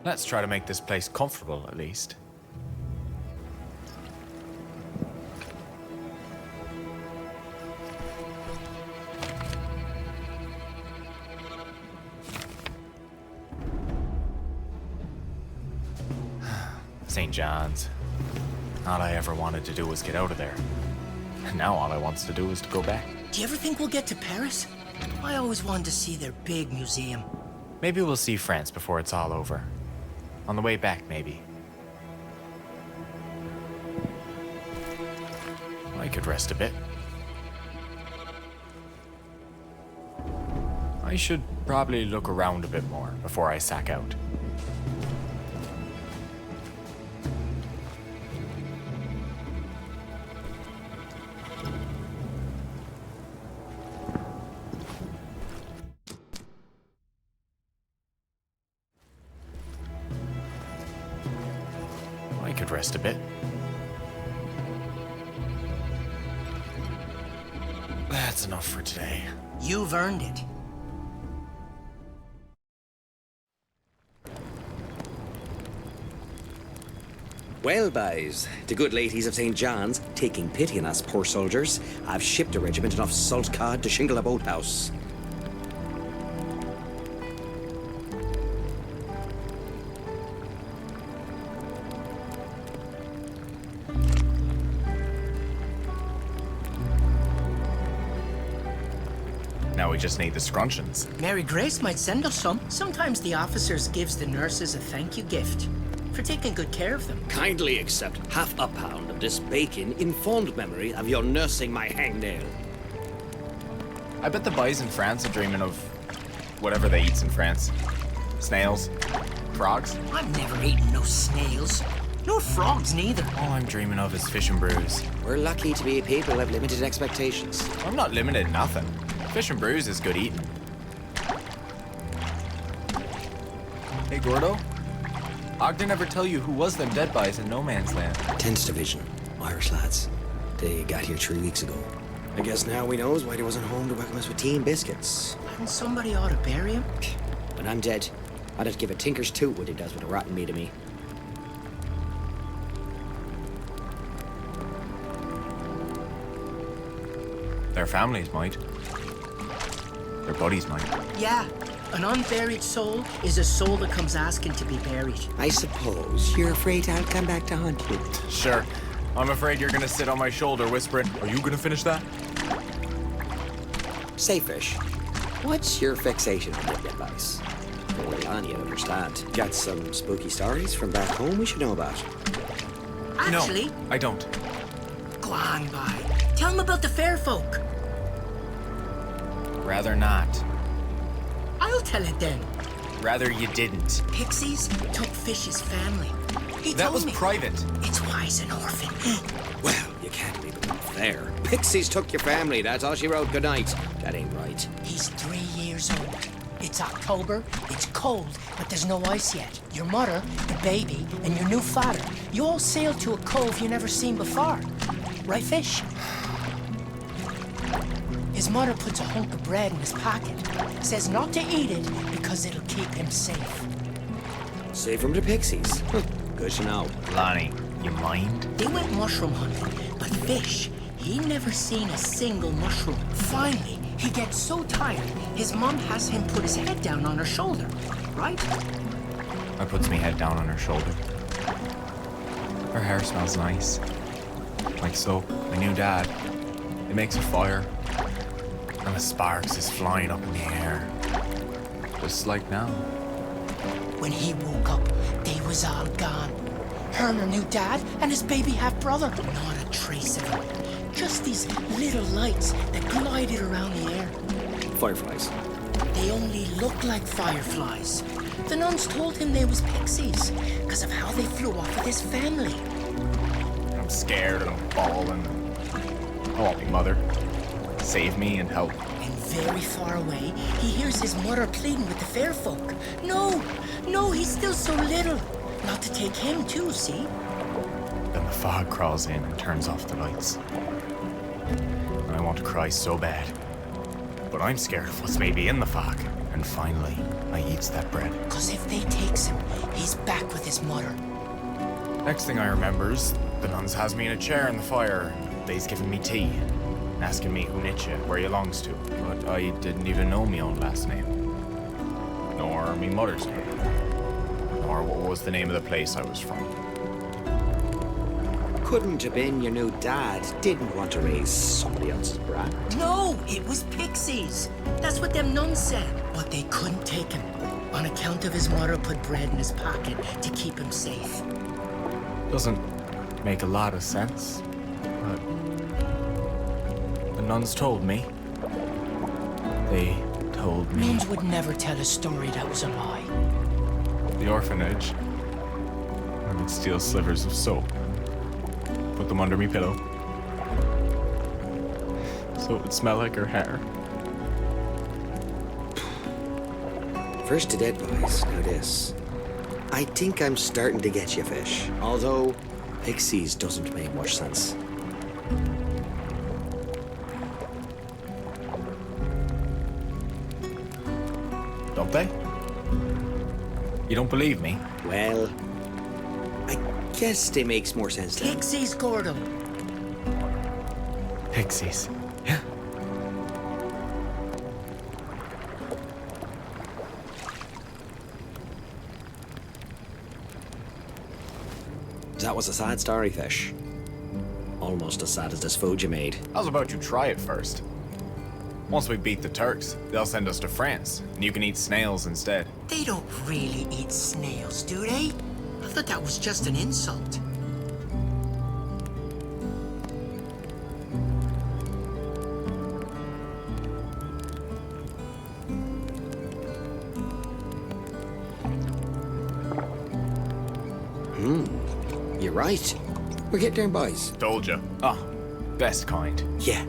Let's try to make this place comfortable, at least. St. John's. All I ever wanted to do was get out of there. And now all I wants to do is to go back. Do you ever think we'll get to Paris? I always wanted to see their big museum. Maybe we'll see France before it's all over. On the way back, maybe. I could rest a bit. I should probably look around a bit more before I sack out. I could rest a bit. That's enough for today. You've earned it. Well, boys, the good ladies of St. John's, taking pity on us poor soldiers, have shipped a regiment enough salt cod to shingle a boathouse. Now we just need the scrunchions. Mary Grace might send us some. Sometimes the officers gives the nurses a thank you gift for taking good care of them. Kindly accept half a pound of this bacon in fond memory of your nursing my hangnail. I bet the boys in France are dreaming of whatever they eat in France. Snails, frogs. I'm never eating no snails. No frogs neither. All I'm dreaming of is fish and brews. We're lucky to be people who have limited expectations. I'm not limited in nothing. Fish and brews is good eating. Hey, Gordo. Ogden never tell you who was them dead boys in No Man's Land. 10th Division, Irish lads. They got here 3 weeks ago. I guess now we knows why they wasn't home to welcome us with tea and biscuits. And somebody ought to bury him. When I'm dead, I'd have to give a tinker's toot what he does with a rotten meat of me. Their families might. Their buddies might. Yeah, an unburied soul is a soul that comes asking to be buried. I suppose you're afraid I'll come back to haunt you. Sure. I'm afraid you're gonna sit on my shoulder whispering, "Are you gonna finish that?" Say, Fish, what's your fixation on dead advice? Well, on, you understand. Got some spooky stories from back home we should know about? Actually, No, I don't. go on by. Tell him about the fair folk. Rather not. I'll tell it then. Rather you didn't. Pixies took Fish's family. He That told was me. private. It's why he's an orphan. Well, you can't leave it off there. Pixies took your family, that's all she wrote. Good night. That ain't right. He's 3 years old. It's October, it's cold, but there's no ice yet. Your mother, the baby, and your new father, you all sailed to a cove you never seen before. Right, Fish? His mother puts a hunk of bread in his pocket. Says not to eat it because it'll keep him safe. Save from the Pixies. Good to know. Lonnie, you mind? They went mushroom hunting, but Fish, he never seen a single mushroom. Finally, he gets so tired, his mom has him put his head down on her shoulder, right? I puts me head down on her shoulder. Her hair smells nice. Like soap. My new dad. It makes a fire. And the sparks is flying up in the air. Just like now. When he woke up, they was all gone. Her and her new dad and his baby half-brother. Not a trace of him. Just these little lights that glided around the air. Fireflies. They only look like fireflies. The nuns told him they was pixies because of how they flew off with his family. I'm scared and I'm bawling. I want me mother. Save me and help. And very far away, he hears his mother pleading with the fair folk. No, no, he's still so little. Not to take him too, see? Then the fog crawls in and turns off the lights. I want to cry so bad. But I'm scared of what's maybe in the fog. And finally, I eats that bread. Because if they takes him, he's back with his mother. Next thing I remembers, the nuns has me in a chair in the fire. They's giving me tea. Asking me who knit you, where you longs to. But I didn't even know me own last name. Nor me mother's name. Nor what was the name of the place I was from. Couldn't have been your new dad didn't want to raise somebody else's brat. No, it was pixies. That's what them nuns said. But they couldn't take him on account of his mother put bread in his pocket to keep him safe. Doesn't make a lot of sense, but the nuns told me. They told me. Nuns would never tell a story that was a lie. The orphanage. I would steal slivers of soap. Put them under me pillow. So it would smell like her hair. First to dead boys, now this. I think I'm starting to get you, Fish. Although, pixies doesn't make much sense. Don't they? You don't believe me? Well, I guess they makes more sense now. Pixies, Gordo. Pixies. Yeah. That was a sad story, Fish. Almost as sad as this food you made. How's about you try it first? Once we beat the Turks, they'll send us to France, and you can eat snails instead. They don't really eat snails, do they? I thought that was just an insult. You're right. We're getting there, boys. Told you. Ah, best kind. Yeah.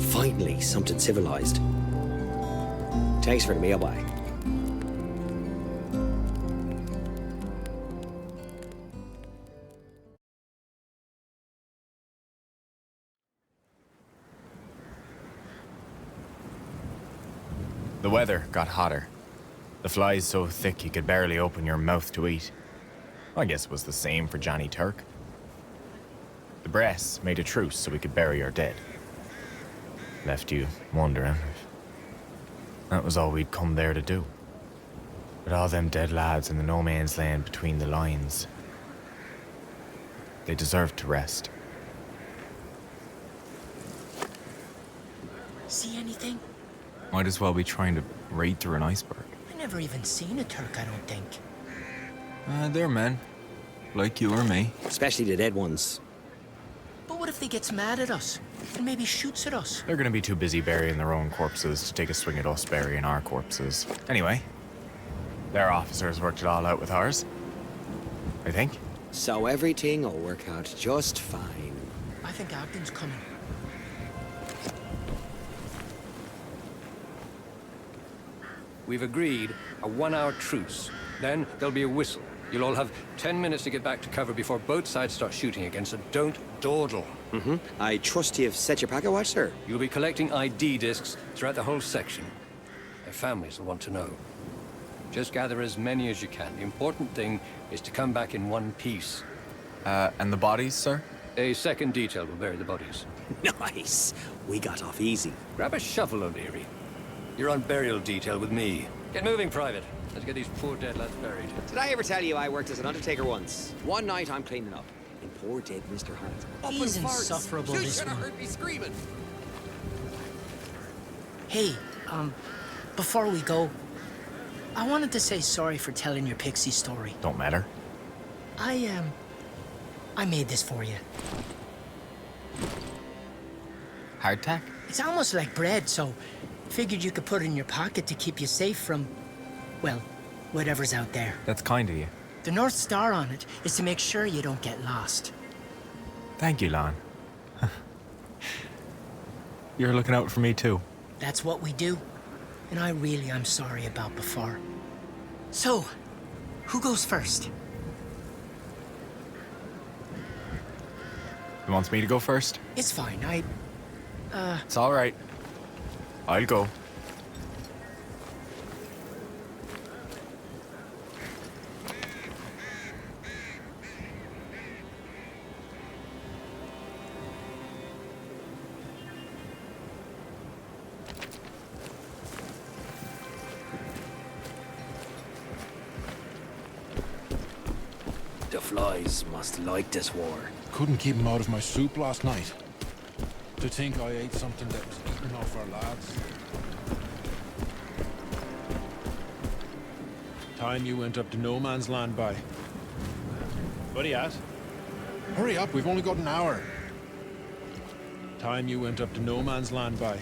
Finally, something civilized. Thanks for the meal, boy. The weather got hotter. The flies so thick you could barely open your mouth to eat. I guess it was the same for Johnny Turk. The Bress made a truce so we could bury our dead. Left you wondering if that was all we'd come there to do. But all them dead lads in the no man's land between the lines, they deserved to rest. See anything? Might as well be trying to raid through an iceberg. I never even seen a Turk, I don't think. They're men. Like you or me. Especially the dead ones. But what if they gets mad at us and maybe shoots at us? They're gonna be too busy burying their own corpses to take a swing at us burying our corpses. Anyway, their officers worked it all out with ours. I think. So everything will work out just fine. I think Ogden's coming. We've agreed a 1-hour truce. Then there'll be a whistle. You'll all have 10 minutes to get back to cover before both sides start shooting again, so don't dawdle. I trust you've set your packet watch, sir. You'll be collecting ID discs throughout the whole section. Their families will want to know. Just gather as many as you can. The important thing is to come back in one piece. And the bodies, sir? A second detail will bury the bodies. Nice. We got off easy. Grab a shovel, O'Leary. You're on burial detail with me. Get moving, Private. Let's get these poor dead lads buried. Did I ever tell you I worked as an undertaker once? One night I'm cleaning up, and poor dead Mr. Hunt. He's insufferable, this one. heard me screaming. Hey, before we go, I wanted to say sorry for telling your pixie story. Don't matter. I made this for you. Hardtack? It's almost like bread, so figured you could put it in your pocket to keep you safe from, well, whatever's out there. That's kind of you. The North Star on it is to make sure you don't get lost. Thank you, Lon. You're looking out for me, too. That's what we do. And I really am sorry about before. So, who goes first? You want me to go first? It's fine, It's all right. I'll go. The flies must like this war. Couldn't keep him out of my soup last night. To think I ate something that was eaten off our lads. Time you went up to no man's land by. What are you at? Hurry up, we've only got an hour. Time you went up to no man's land by.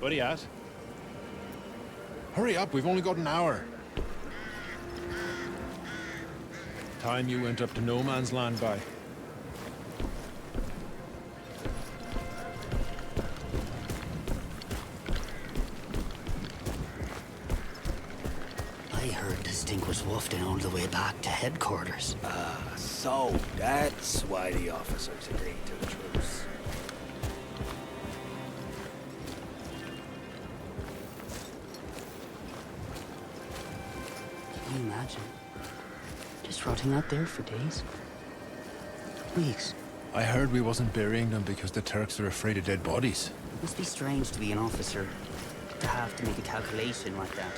What are you at? Hurry up, we've only got an hour. Time you went up to no man's land by. I heard the stink was wafting all the way back to headquarters. So that's why the officers agreed to the truce. Can you imagine? Just rotting out there for days. Weeks. I heard we wasn't burying them because the Turks are afraid of dead bodies. Must be strange to be an officer, to have to make a calculation like that.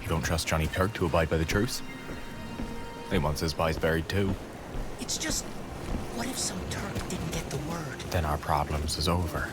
Don't trust Johnny Kirk to abide by the truce. He wants his boys buried too. It's just, what if some Turk didn't get the word? Then our problems is over.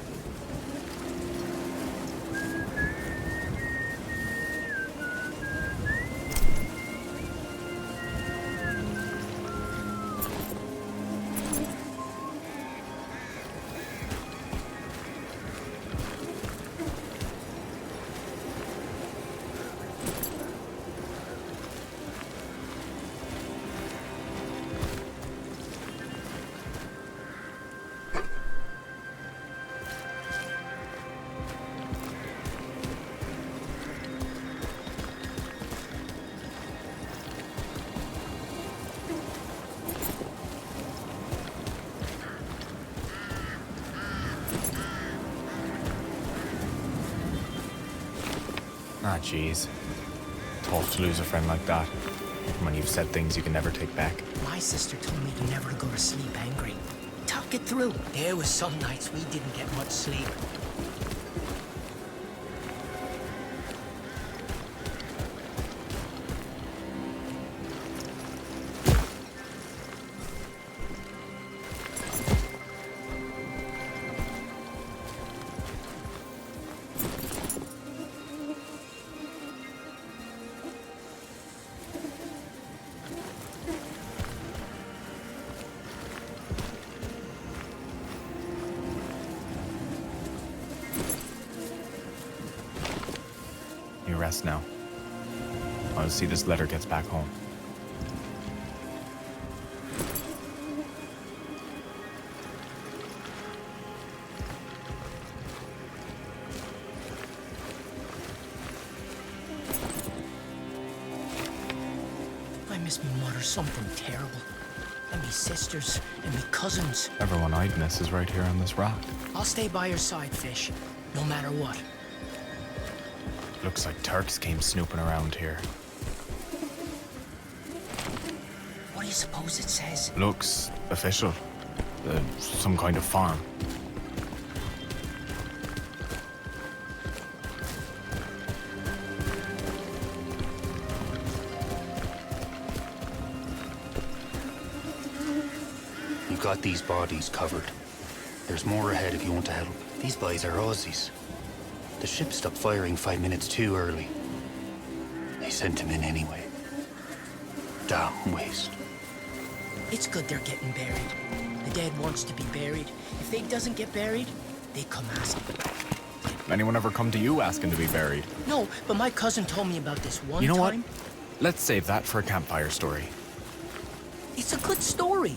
Ah, jeez. Tough to lose a friend like that. When you've said things you can never take back. My sister told me to never go to sleep angry. Talk it through. There was some nights we didn't get much sleep. You rest now. I'll see this letter gets back home. I miss me mother something terrible. And me sisters, and me cousins. Everyone I'd miss is right here on this rock. I'll stay by your side, Fish, no matter what. Looks like Turks came snooping around here. What do you suppose it says? Looks official. Some kind of farm. You've got these bodies covered. There's more ahead if you want to help. These boys are Aussies. The ship stopped firing 5 minutes too early. They sent him in anyway. Damn waste. It's good they're getting buried. The dead wants to be buried. If they doesn't get buried, they come asking. Anyone ever come to you asking to be buried? No, but my cousin told me about this one time. You know what? Let's save that for a campfire story. It's a good story.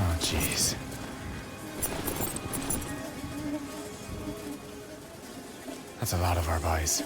Oh, jeez. That's a lot of our boys.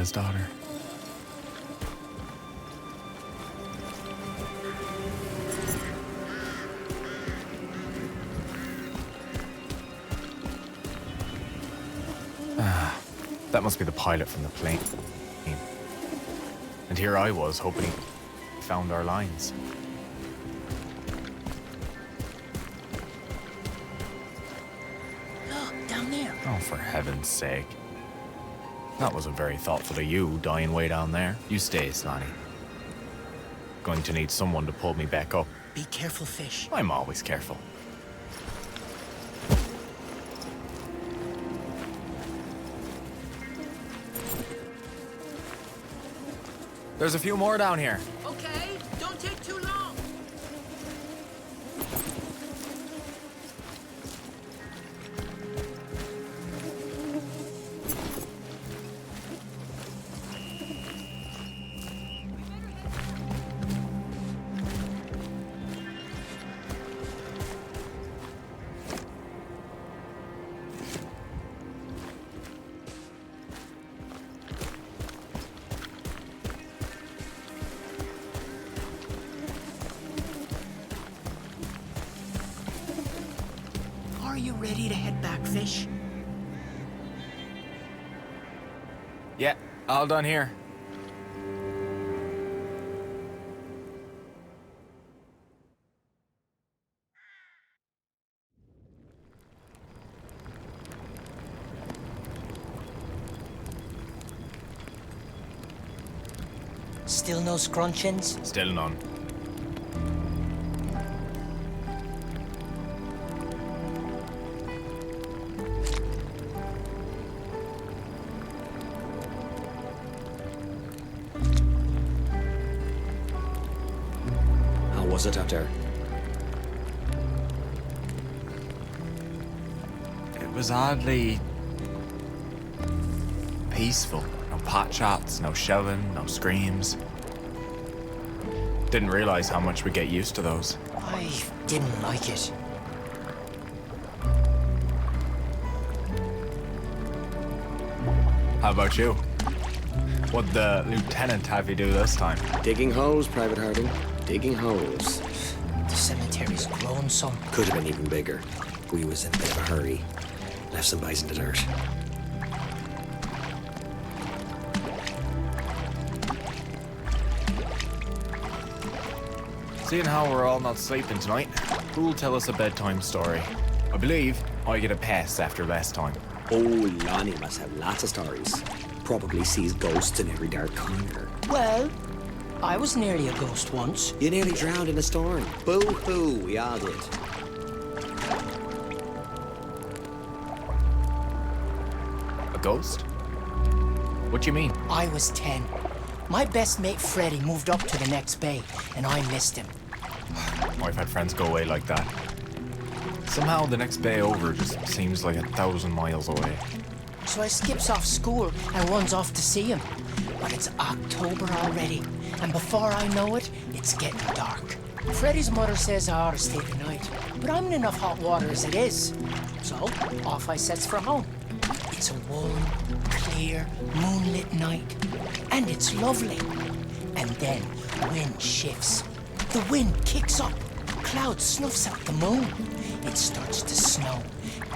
his daughter. That must be the pilot from the plane. And here I was, hoping he found our lines. Look, down there. Oh, for heaven's sake. That wasn't very thoughtful of you, dying way down there. You stay, Slaney. Going to need someone to pull me back up. Be careful, fish. I'm always careful. There's a few more down here. Okay, don't take too long. Are you ready to head back, fish? Yeah, all done here. Still no scrunchins? Still none. How was it out there? It was oddly peaceful. No pot shots, no shelling, no screams. Didn't realize how much we get used to those. I didn't like it. How about you? What'd the lieutenant have you do this time? Digging holes, Private Harding. Digging holes. The cemetery's grown some. Could have been even bigger. We was in a bit of a hurry. Left some guys in the dirt. Seeing how we're all not sleeping tonight, who'll tell us a bedtime story? I believe I get a pass after last time. Oh, Lonnie must have lots of stories. Probably sees ghosts in every dark corner. Well, I was nearly a ghost once. You nearly drowned in a storm. Boo-hoo, we all did. A ghost? What do you mean? I was 10. My best mate Freddie moved up to the next bay, and I missed him. I've had friends go away like that. Somehow the next bay over just seems like 1,000 miles away. So I skips off school and runs off to see him. But it's October already, and before I know it, it's getting dark. Freddie's mother says I ought to stay the night, but I'm in enough hot water as it is. So off I sets for home. It's a warm, clear, moonlit night, and it's lovely. And then wind shifts. The wind kicks up. Cloud snuffs out the moon. It starts to snow.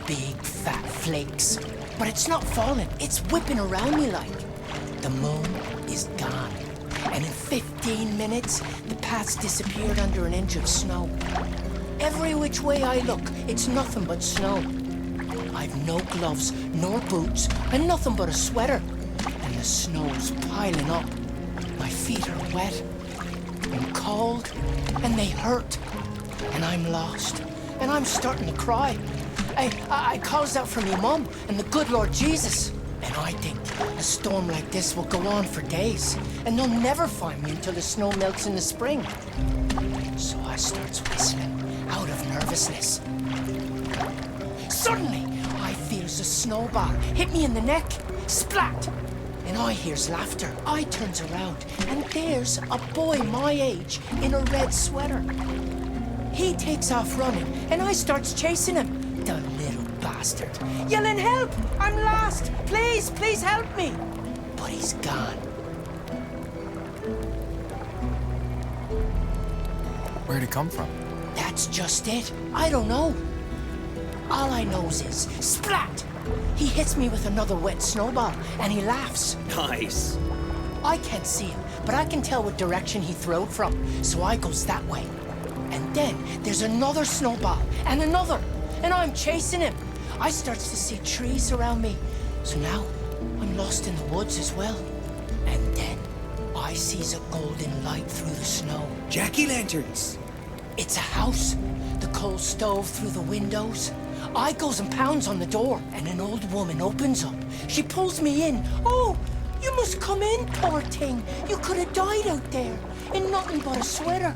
Big, fat flakes. But it's not falling. It's whipping around me like. The moon is gone. And in 15 minutes, the path's disappeared under an inch of snow. Every which way I look, it's nothing but snow. I've no gloves, nor boots, and nothing but a sweater. And the snow's piling up. My feet are wet and cold, and they hurt. And I'm lost, and I'm starting to cry. I calls out for me mum and the good Lord Jesus. And I think a storm like this will go on for days, and they'll never find me until the snow melts in the spring. So I starts whistling out of nervousness. Suddenly, I feels a snowball hit me in the neck. Splat! And I hears laughter. I turns around, and there's a boy my age in a red sweater. He takes off running, and I starts chasing him. The little bastard. Yelling, help! I'm lost! Please, please help me! but he's gone. Where'd it come from? That's just it. I don't know. All I know is splat! He hits me with another wet snowball, and he laughs. Nice. I can't see him, but I can tell what direction he threw it from, so I goes that way. And then there's another snowball, and another, and I'm chasing him. I starts to see trees around me, so now I'm lost in the woods as well. And then I sees a golden light through the snow. Jack-o'-lanterns. It's a house. The coal stove through the windows. I goes and pounds on the door, and an old woman opens up. She pulls me in. Oh, you must come in, poor thing. You could have died out there in nothing but a sweater.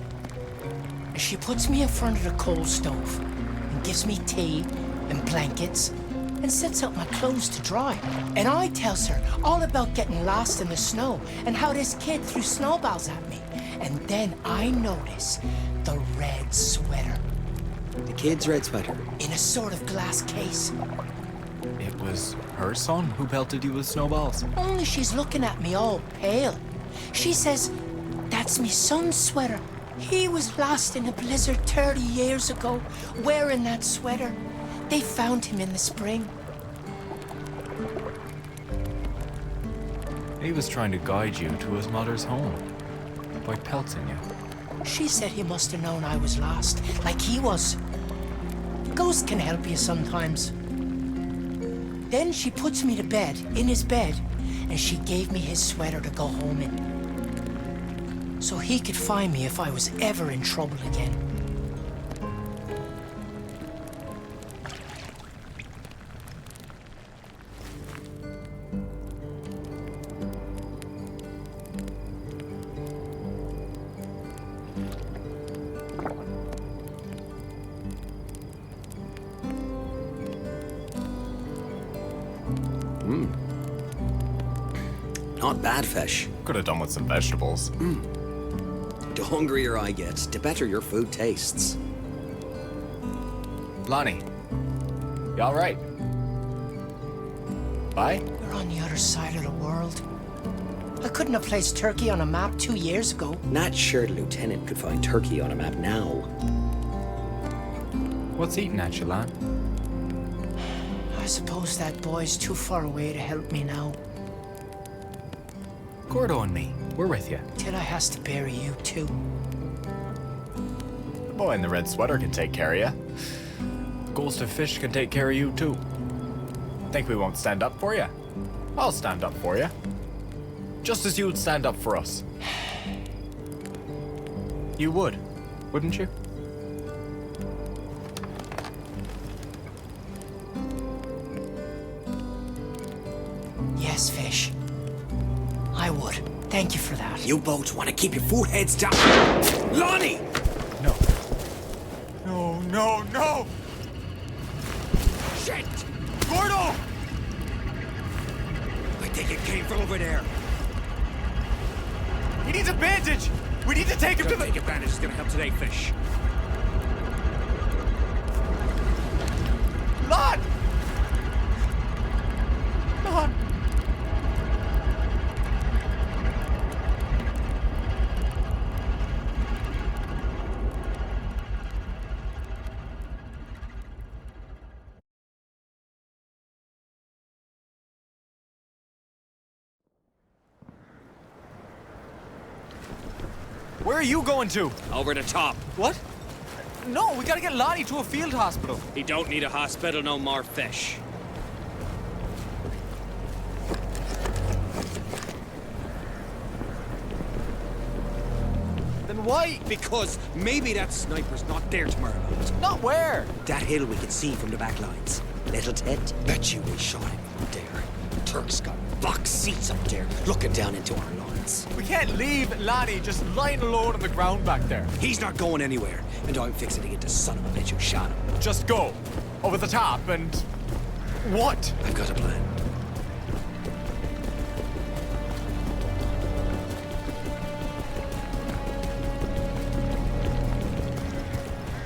She puts me in front of the coal stove and gives me tea and blankets and sets out my clothes to dry. And I tells her all about getting lost in the snow and how this kid threw snowballs at me. And then I notice the red sweater. The kid's red sweater. In a sort of glass case. It was her son who pelted you with snowballs. Only she's looking at me all pale. She says, that's me son's sweater. He was lost in a blizzard 30 years ago, wearing that sweater. They found him in the spring. He was trying to guide you to his mother's home by pelting you. She said he must have known I was lost, like he was. Ghosts can help you sometimes. Then she puts me to bed, in his bed, and she gave me his sweater to go home in. So he could find me if I was ever in trouble again. Not bad fish. Could have done with some vegetables. The hungrier I get, the better your food tastes. Lonnie, you all right? Bye? We're on the other side of the world. I couldn't have placed Turkey on a map 2 years ago. Not sure the lieutenant could find Turkey on a map now. What's eating at you, lad? I suppose that boy's too far away to help me now. Gordo and me, we're with you. Till I has to bury you too. The boy in the red sweater can take care of you. The ghost of fish can take care of you too. Think we won't stand up for you? I'll stand up for you. Just as you would stand up for us. You would, wouldn't you? Yes, Fish. I would. Thank you for that. You both want to keep your foreheads down. Lonnie! No. No, no, no! Shit! Gordo! I think it came from over there. He needs a bandage! We need to take him to the... Take advantage is gonna help today, Fish. Lon! Lon! Where are you going to? Over the top. What? No, we gotta get Lonnie to a field hospital. He don't need a hospital no more, Fish. Then why? Because maybe that sniper's not there tomorrow night. Not where? That hill we can see from the back lines. Little Ted, bet you we shot him up there. Turk's got box seats up there, looking down into our lines. We can't leave Lonnie just lying alone on the ground back there. He's not going anywhere, and I'm fixing to get the son of a bitch who shot him. Just go. Over the top and... What? I've got a plan.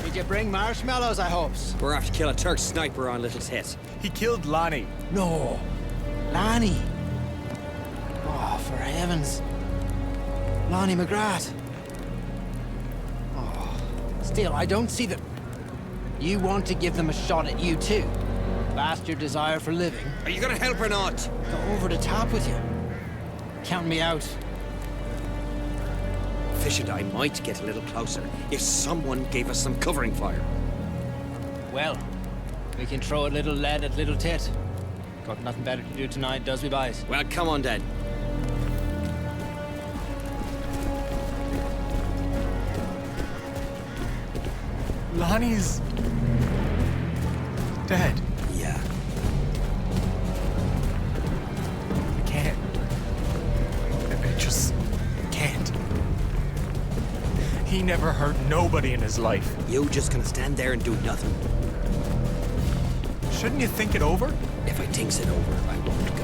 Did you bring marshmallows, I hopes? We're after to kill a Turk sniper on Little Ted. He killed Lonnie. No. Lonnie. for heavens. Lonnie McGrath. Oh, still, I don't see that... You want to give them a shot at you too? Past your desire for living? Are you gonna help or not? Go over the top with you. Count me out. Fish and I might get a little closer if someone gave us some covering fire. Well, we can throw a little lead at little tit. Got nothing better to do tonight, does we, boys? Well, come on then. Lonnie's... dead. Yeah. I can't. I just can't. He never hurt nobody in his life. You just gonna stand there and do nothing? Shouldn't you think it over? If I thinks it over, I won't go.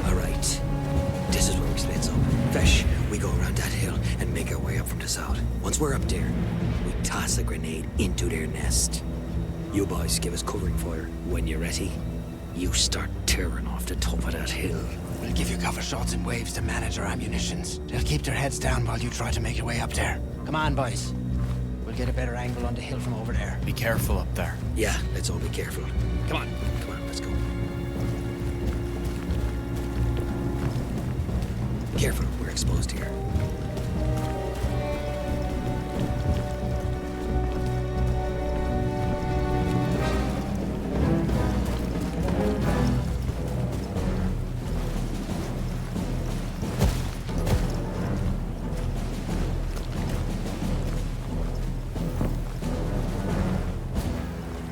All right. This is where we splits up. Fish, we go around that hill and make our way up from the south. Once we're up there, we toss a grenade into their nest. You boys give us covering fire. When you're ready, you start tearing off the top of that hill. We'll give you cover shots in waves to manage our ammunitions. They'll keep their heads down while you try to make your way up there. Come on, boys. We'll get a better angle on the hill from over there. Be careful up there. Yeah, let's all be careful. Come on, let's go. Careful, we're exposed here.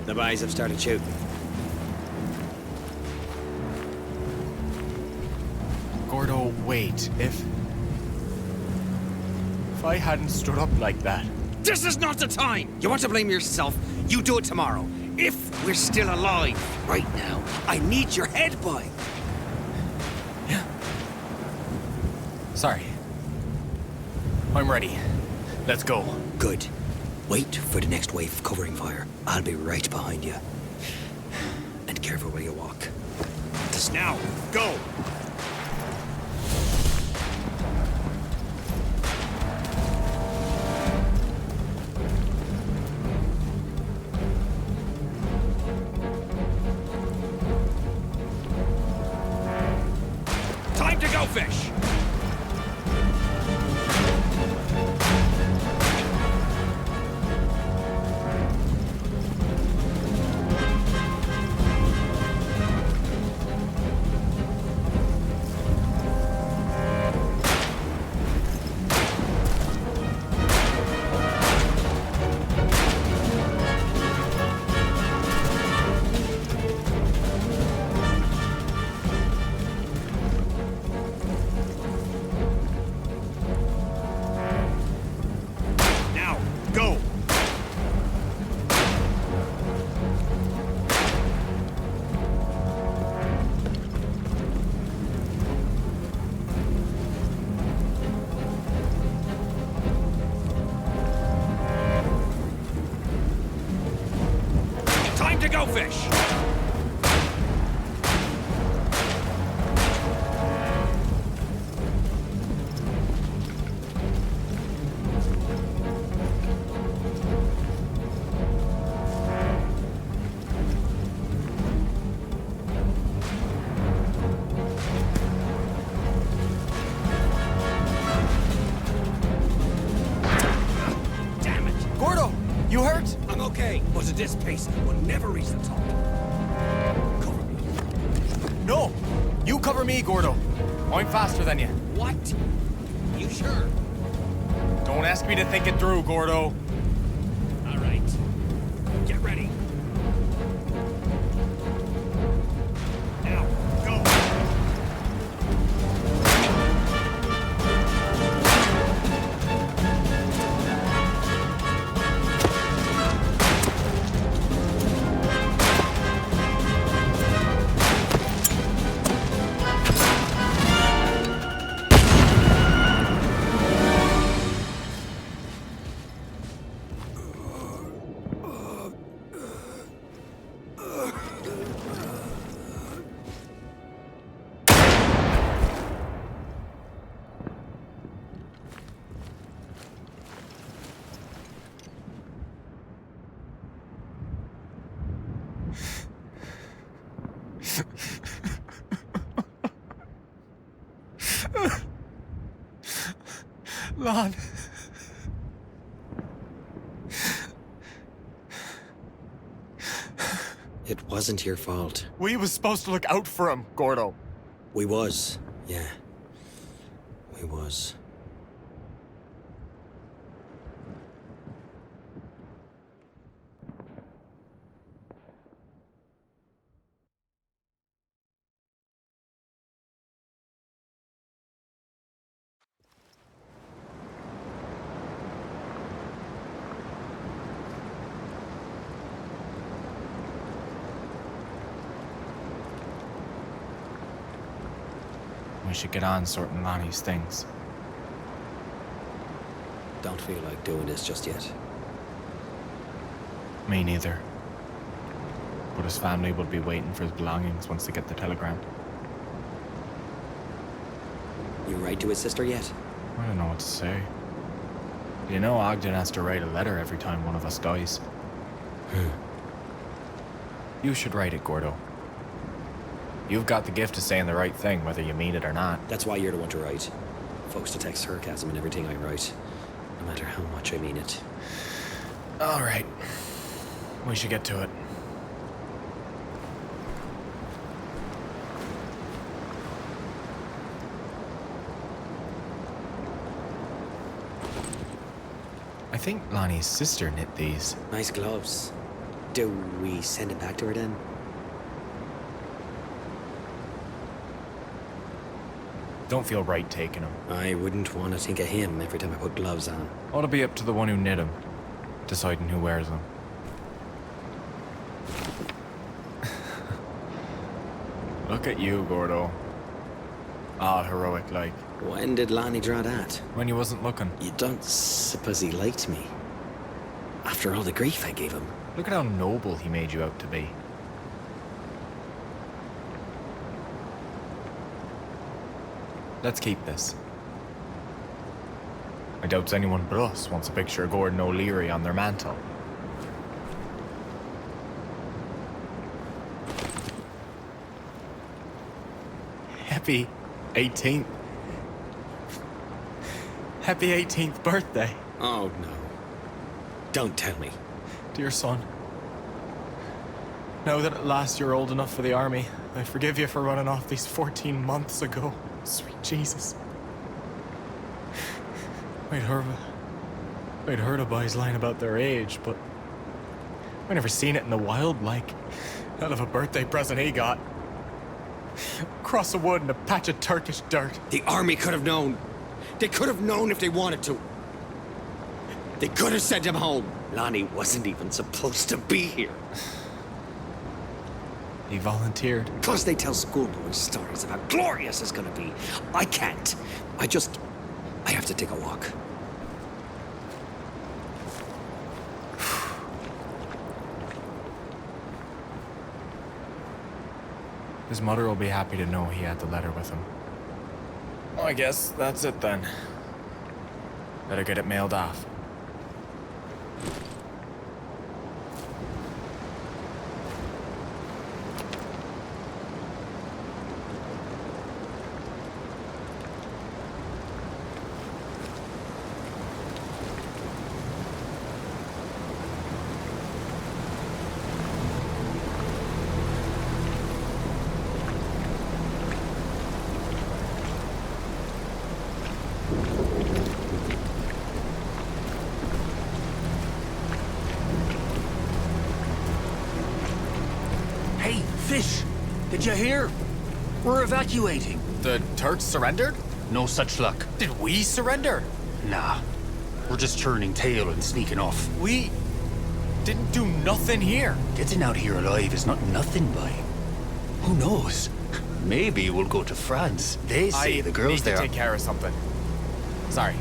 The boys have started shooting. Gordo, wait. If I hadn't stood up like that... This is not the time! You want to blame yourself? You do it tomorrow. If we're still alive. Right now, I need your head, boy. Sorry. I'm ready. Let's go. Good. Wait for the next wave of covering fire. I'll be right behind you. And careful where you walk. Just now, go! Time to go, fish! Go fish! Damn it! Gordo, you hurt? I'm okay, but at this pace, we'll never reach the top. Cover me. No! You cover me, Gordo. I'm faster than you. What? You sure? Don't ask me to think it through, Gordo. All right. Get ready. Now, go! Lon. It wasn't your fault. We was supposed to look out for him, Gordo. We was, yeah. We was. We should get on sorting Lonnie's things. Don't feel like doing this just yet. Me neither. But his family will be waiting for his belongings once they get the telegram. You write to his sister yet? I don't know what to say. You know Ogden has to write a letter every time one of us dies. You should write it, Gordo. You've got the gift of saying the right thing, whether you mean it or not. That's why you're the one to write. Folks detect sarcasm in everything I write, no matter how much I mean it. All right. We should get to it. I think Lonnie's sister knit these. Nice gloves. Do we send it back to her then? Don't feel right taking them. I wouldn't want to think of him every time I put gloves on. Ought to be up to the one who knit them, deciding who wears them. Look at you, Gordo. All heroic like. When did Lonnie draw that? When you wasn't looking. You don't suppose he liked me? After all the grief I gave him. Look at how noble he made you out to be. Let's keep this. I doubt anyone but us wants a picture of Gordon O'Leary on their mantle. Happy 18th. Happy 18th birthday. Oh, no. Don't tell me. Dear son, now that at last you're old enough for the army, I forgive you for running off these 14 months ago. Sweet Jesus. I'd heard of boys lying about their age, but I never seen it in the wild like. Hell of a birthday present he got. Cross of wood and a patch of Turkish dirt. The army could have known. They could have known if they wanted to. They could have sent him home. Lonnie wasn't even supposed to be here. He volunteered. Plus they tell schoolboy stories of how glorious it's gonna be. I can't. I have to take a walk. His mother will be happy to know he had the letter with him. I guess that's it then. Better get it mailed off. Hey, Fish! Did you hear? We're evacuating. The Turks surrendered? No such luck. Did we surrender? Nah. We're just turning tail and sneaking off. We didn't do nothing here. Getting out here alive is not nothing, boy. Who knows? Maybe we'll go to France. They say the girls need to there... take care of something. Sorry.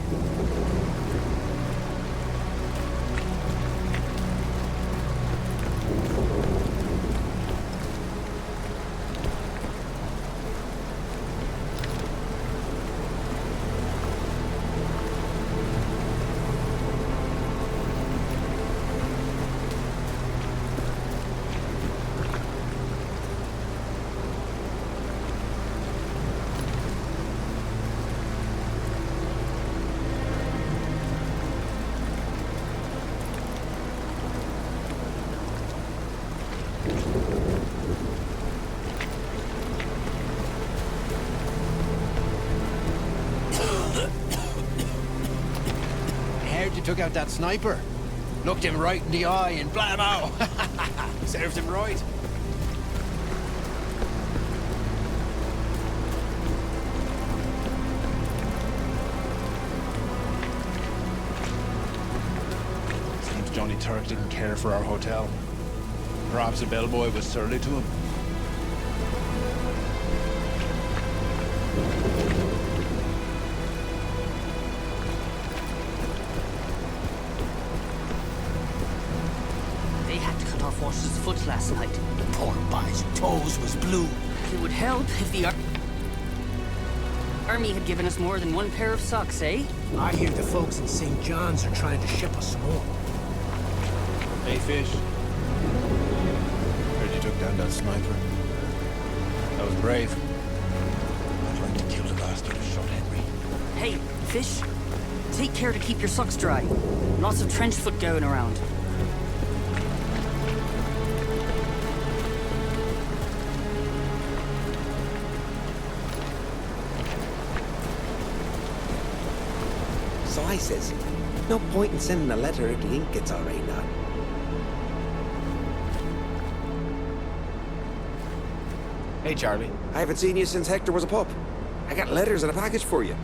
that sniper. Looked him right in the eye and blammo! Served him right. Seems Johnny Turk didn't care for our hotel. Perhaps the bellboy was surly to him. They had to cut off Wash's foot last night. The poor boy's toes was blue. It would help if the army had given us more than one pair of socks, eh? I hear the folks in St. John's are trying to ship us some more. Hey, Fish. Heard you took down that sniper. That was brave. Trying to kill the bastard who shot Henry. Hey, Fish, take care to keep your socks dry. Lots of trench foot going around. So I says, no point in sending a letter if the ink gets all right now. Hey, Charlie. I haven't seen you since Hector was a pup. I got letters and a package for you.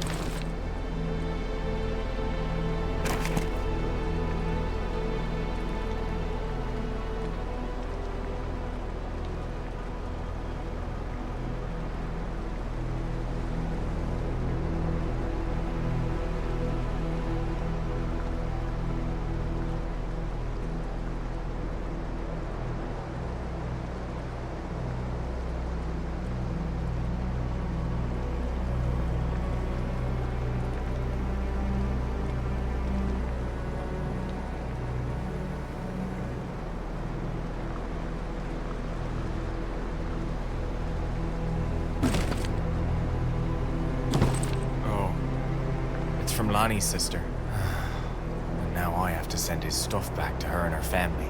From Lonnie's sister. And now I have to send his stuff back to her and her family.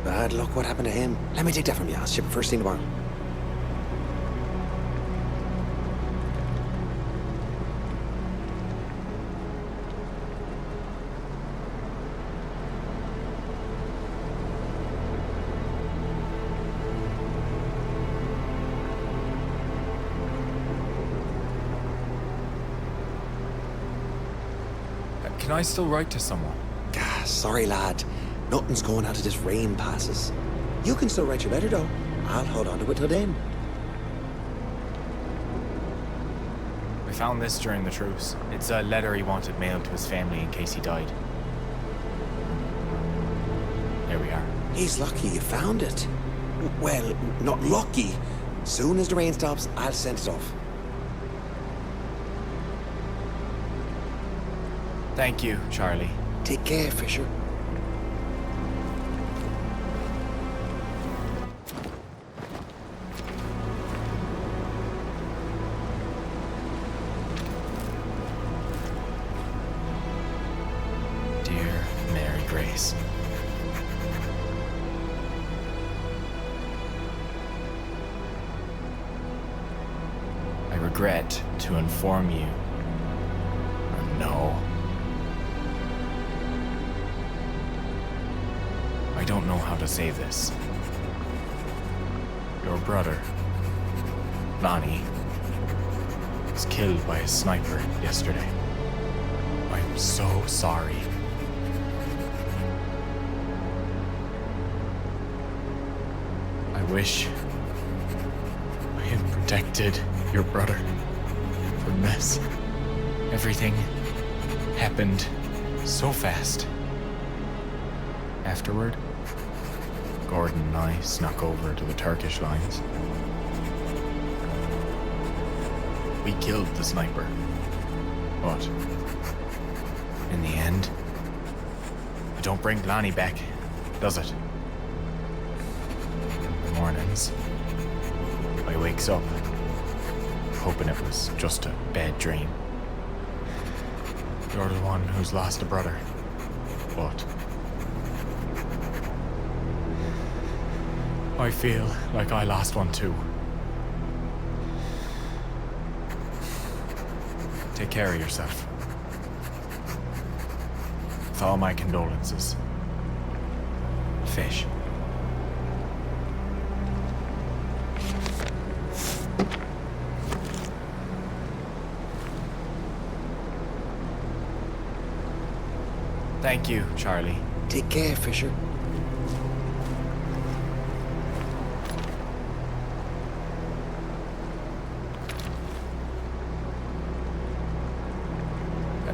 Bad luck, what happened to him? Let me take that from you. I'll ship it first thing tomorrow. Can I still write to someone? Sorry, lad. Nothing's going out till this rain passes. You can still write your letter, though. I'll hold on to it till then. I found this during the truce. It's a letter he wanted mailed to his family in case he died. There we are. He's lucky you found it. Well, not lucky. Soon as the rain stops, I'll send it off. Thank you, Charlie. Take care, Fisher. Dear Mary Grace. I regret to inform you. No. I don't know how to say this. Your brother, Lonnie, was killed by a sniper yesterday. I'm so sorry. I wish I had protected your brother from this. Everything happened so fast. Afterward, Gordon and I snuck over to the Turkish lines. We killed the sniper. But in the end, it don't bring Lonnie back, does it? In the mornings, I wakes up, hoping it was just a bad dream. You're the one who's lost a brother. But I feel like I lost one too. Take care of yourself. With all my condolences. Fish. Thank you, Charlie. Take care, Fisher.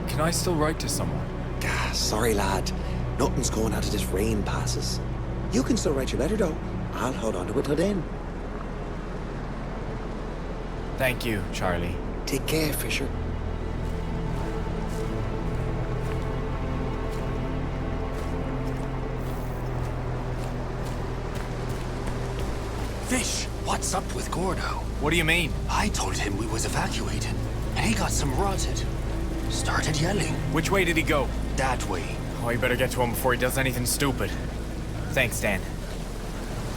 Can I still write to someone? Sorry, lad. Nothing's going out of this rain passes. You can still write your letter, though. I'll hold on to it till then. Thank you, Charlie. Take care, Fisher. Fish, what's up with Gordo? What do you mean? I told him we was evacuating, and he got some rotted. Started yelling. Which way did he go? That way. Oh, you better get to him before he does anything stupid. Thanks, Dan.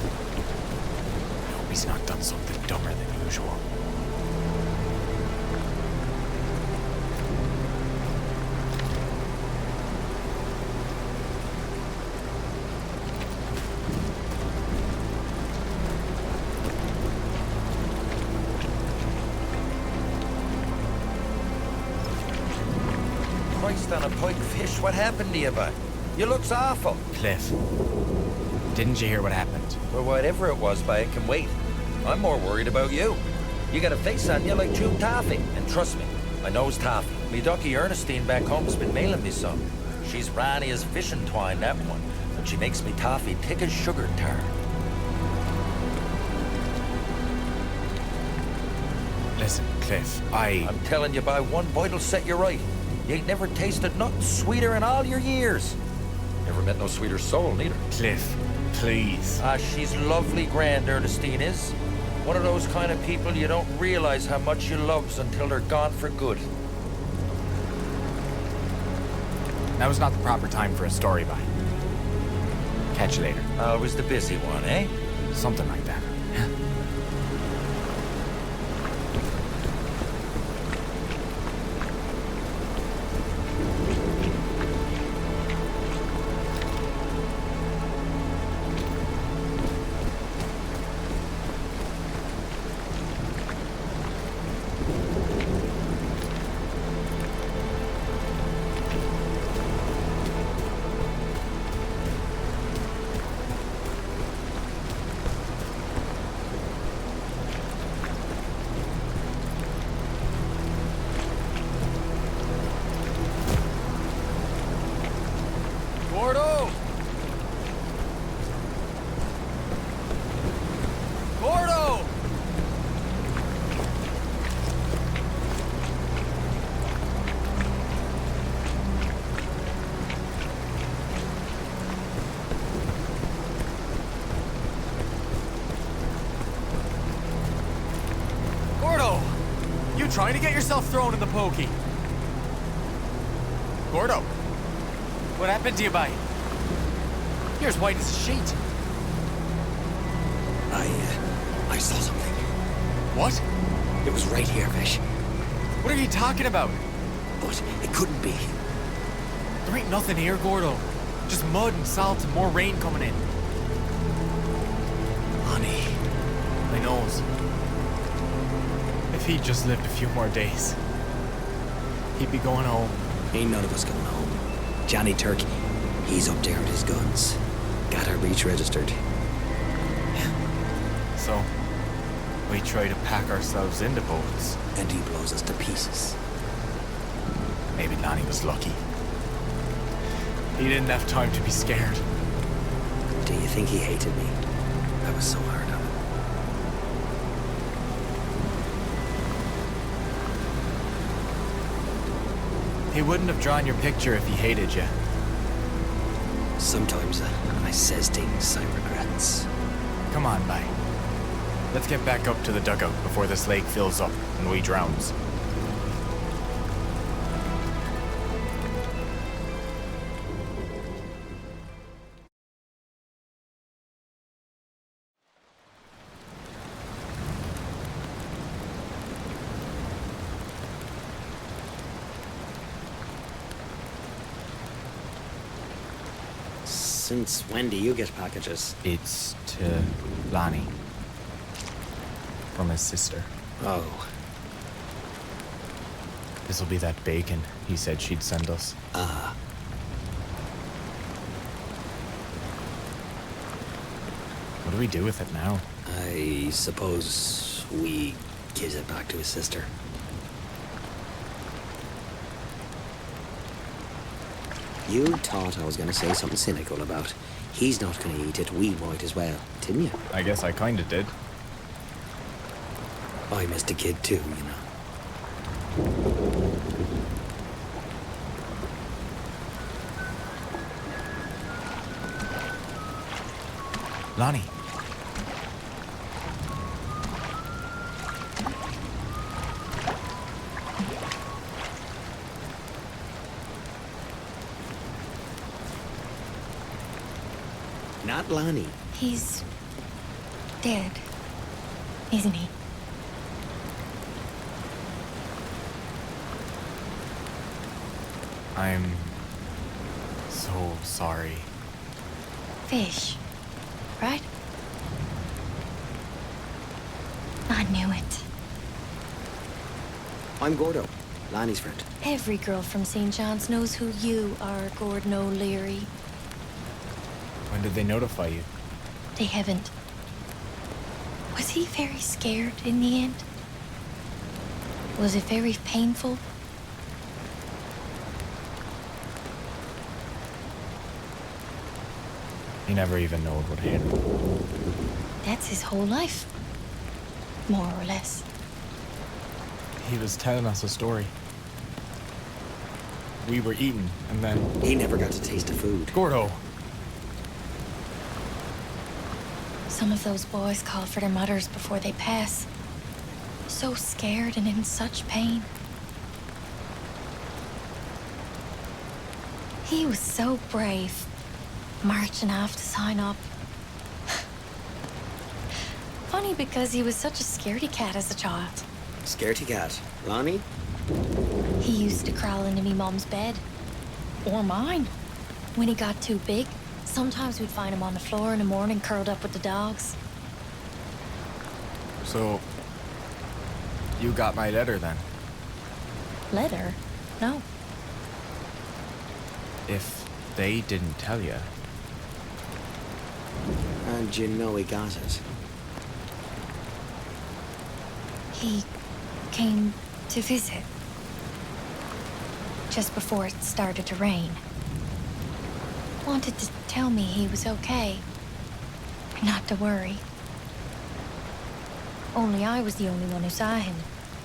I hope he's not done something dumber than usual. Christ on a pike, Fish, what happened to you, bud? You looks awful. Cliff, didn't you hear what happened? Well, whatever it was, I can wait. I'm more worried about you. You got a face on you like June Taffy. And trust me, I knows Taffy. Me ducky Ernestine back home's been mailing me some. She's ranny as fishing twine, that one. But she makes me toffee thick as sugar tar. Listen, Cliff, I'm telling you, by one bite'll set you right. You ain't never tasted nothing sweeter in all your years. Never met no sweeter soul, neither. Cliff, please. She's lovely grand, Ernestine is. One of those kind of people you don't realize how much you loves until they're gone for good. Now is not the proper time for a story, bye. Catch you later. Always the busy one, eh? Something like that. Gordo! Gordo! Gordo! You trying to get yourself thrown in the pokey? Gordo! What happened to you, bye? You're as white as a sheet. I saw something. What? It was right here, Fish. What are you talking about? But it couldn't be. There ain't nothing here, Gordo. Just mud and salt and more rain coming in. Honey. My nose. If he'd just lived a few more days, he'd be going home. Ain't none of us going home. Johnny Turk, he's up there with his guns. Got our beach registered. So, we try to pack ourselves into boats. And he blows us to pieces. Maybe Lonnie was lucky. He didn't have time to be scared. Do you think he hated me? I was so hard on him. He wouldn't have drawn your picture if he hated you. Sometimes I says things I regrets. Come on, bye. Let's get back up to the dugout before this lake fills up and we drowns. Since when do you get packages? It's to Lonnie. From his sister. Oh. This'll be that bacon he said she'd send us. Ah. What do we do with it now? I suppose we give it back to his sister. You thought I was going to say something cynical about he's not going to eat it, we might as well, didn't you? I guess I kinda did. I missed a kid too, you know. Lonnie. Not Lonnie. He's dead, isn't he? I'm so sorry. Fish, right? I knew it. I'm Gordo, Lonnie's friend. Every girl from St. John's knows who you are, Gordon O'Leary. When did they notify you? They haven't. Was he very scared in the end? Was it very painful? He never even knowed what hit him. That's his whole life. More or less. He was telling us a story. We were eating, and then... He never got to taste the food. Gordo! Some of those boys call for their mothers before they pass. So scared and in such pain. He was so brave, marching off to sign up. Funny because he was such a scaredy cat as a child. Scaredy cat. Lonnie? He used to crawl into me mom's bed. Or mine. When he got too big, sometimes we'd find him on the floor in the morning curled up with the dogs. So... you got my letter then? Letter? No. If they didn't tell you... And you know he got it. He came to visit. Just before it started to rain. Wanted to tell me he was okay. Not to worry. Only I was the only one who saw him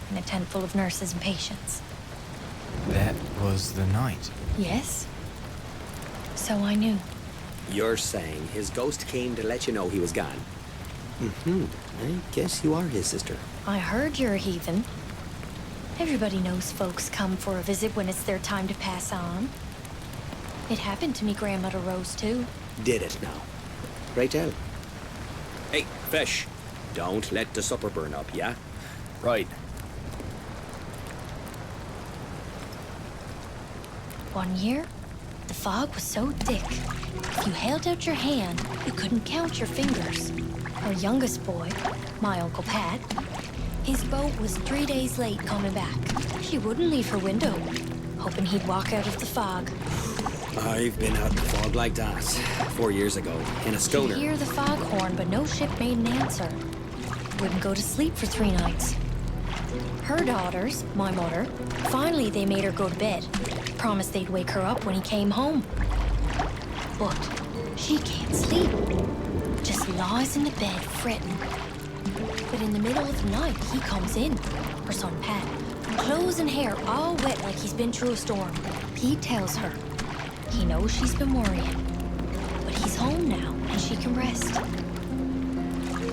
in a tent full of nurses and patients. That was the night. Yes. So I knew. You're saying his ghost came to let you know he was gone? Mm-hmm. I guess you are his sister. I heard you're a heathen. Everybody knows folks come for a visit when it's their time to pass on. It happened to me grandmother Rose, too. Did it now. Right tell. Hey, fish. Don't let the supper burn up, yeah? Right. One year, the fog was so thick, if you held out your hand, you couldn't count your fingers. Our youngest boy, my Uncle Pat, his boat was 3 days late coming back. She wouldn't leave her window, hoping he'd walk out of the fog. I've been out in the fog like that 4 years ago, in a She'd schooner. hear the foghorn, but no ship made an answer. Wouldn't go to sleep for 3 nights. Her daughters, my mother, finally they made her go to bed. Promised they'd wake her up when he came home. But she can't sleep. Just lies in the bed fretting. But in the middle of the night, he comes in, her son Pat, clothes and hair all wet like he's been through a storm. He tells her he knows she's been worrying, but he's home now and she can rest.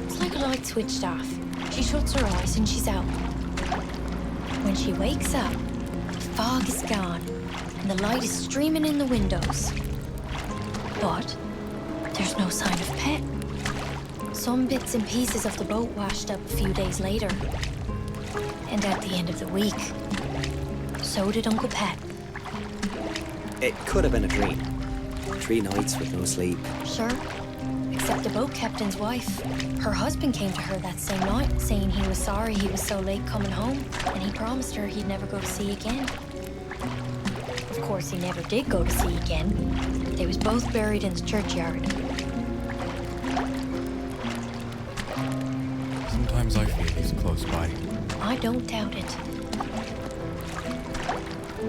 It's like a light switched off. She shuts her eyes and she's out. When she wakes up, the fog is gone and the light is streaming in the windows. But there's no sign of Pet. Some bits and pieces of the boat washed up a few days later. And at the end of the week, so did Uncle Pat. It could have been a dream. 3 nights with no sleep. Sure. Except the boat captain's wife. Her husband came to her that same night, saying he was sorry he was so late coming home, and he promised her he'd never go to sea again. Of course, he never did go to sea again. They was both buried in the churchyard. Sometimes I feel he's close by. I don't doubt it.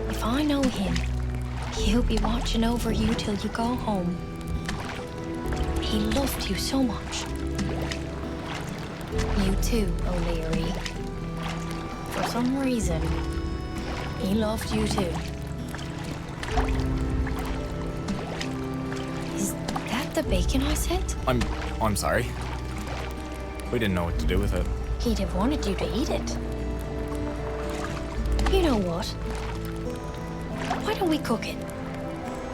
If I know him, he'll be watching over you till you go home. He loved you so much. You too, O'Leary. For some reason, he loved you too. Is that the bacon I sent? I'm sorry. We didn't know what to do with it. He'd have wanted you to eat it. You know what? Why don't we cook it?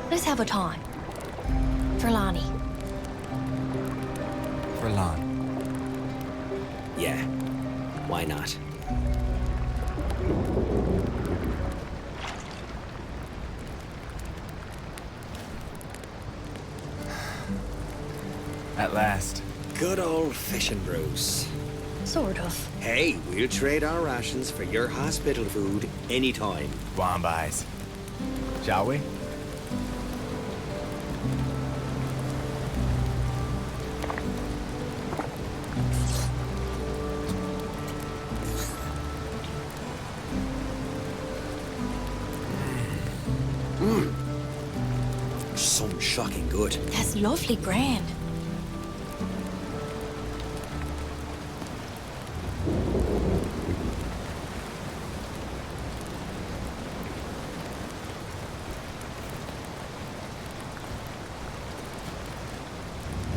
Let's have a time. For Lonnie. For Lon. Yeah, why not? At last. Good old fishing, Bruce. Sort of. Hey, we'll trade our rations for your hospital food anytime. Go on, boys. Shall we? Some shocking good. That's lovely grand.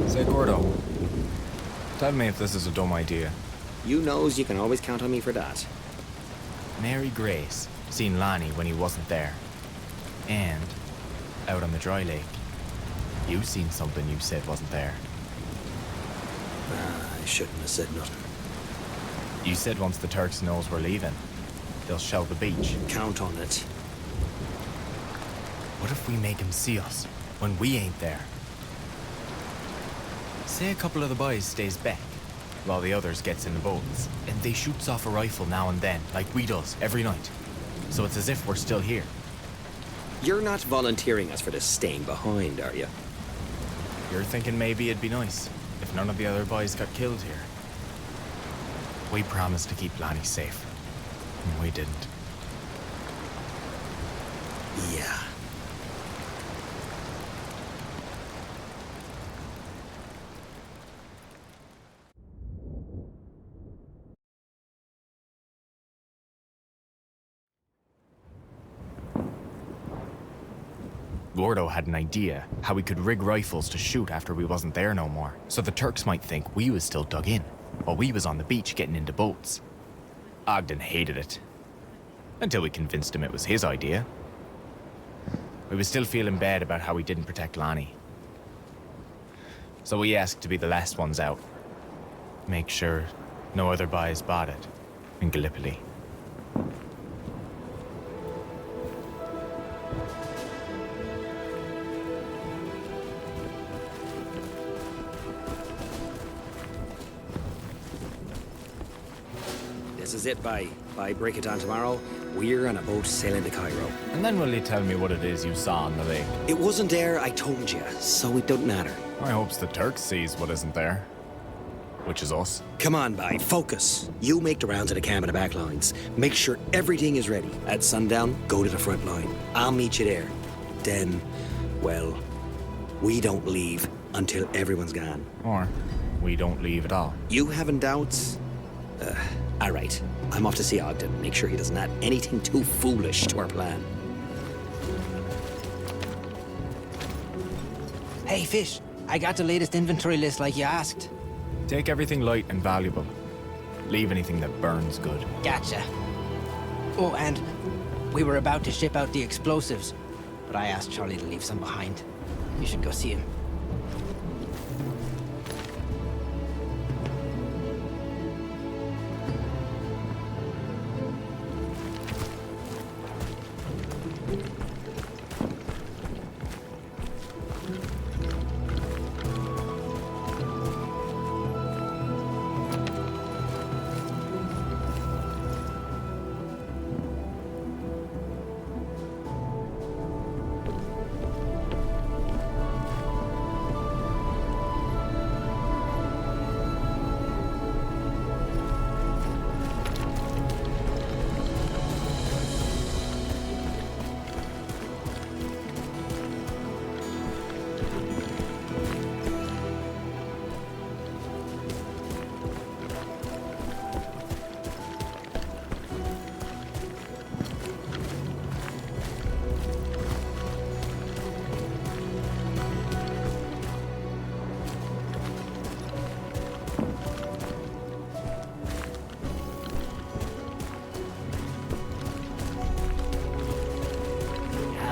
Say, Gordo. Tell me if this is a dumb idea. You knows you can always count on me for that. Mary Grace seen Lonnie when he wasn't there. And out on the dry lake, you seen something you said wasn't there. I shouldn't have said nothing. You said once the Turks knows we're leaving, they'll shell the beach. Count on it. What if we make him see us when we ain't there? Say a couple of the boys stays back while the others gets in the boats, and they shoots off a rifle now and then, like we does every night. So it's as if we're still here. You're not volunteering us for this staying behind, are you? You're thinking maybe it'd be nice if none of the other boys got killed here. We promised to keep Lonnie safe, and we didn't. Yeah. Gordo had an idea how we could rig rifles to shoot after we wasn't there no more, so the Turks might think we was still dug in, while we was on the beach getting into boats. Ogden hated it, until we convinced him it was his idea. We was still feeling bad about how we didn't protect Lonnie. So we asked to be the last ones out. Make sure no other boys bought it in Gallipoli. This is it, by break it down tomorrow, we're on a boat sailing to Cairo. And then will you tell me what it is you saw on the lake? It wasn't there, I told you, so it don't matter. I hopes the Turks sees what isn't there. Which is us. Come on, focus. You make the rounds of the camp and the back lines. Make sure everything is ready. At sundown, go to the front line. I'll meet you there. Then, well, we don't leave until everyone's gone. Or we don't leave at all. You having doubts? All right. I'm off to see Ogden. Make sure he doesn't add anything too foolish to our plan. Hey, Fish. I got the latest inventory list like you asked. Take everything light and valuable. Leave anything that burns good. Gotcha. Oh, and we were about to ship out the explosives, but I asked Charlie to leave some behind. You should go see him.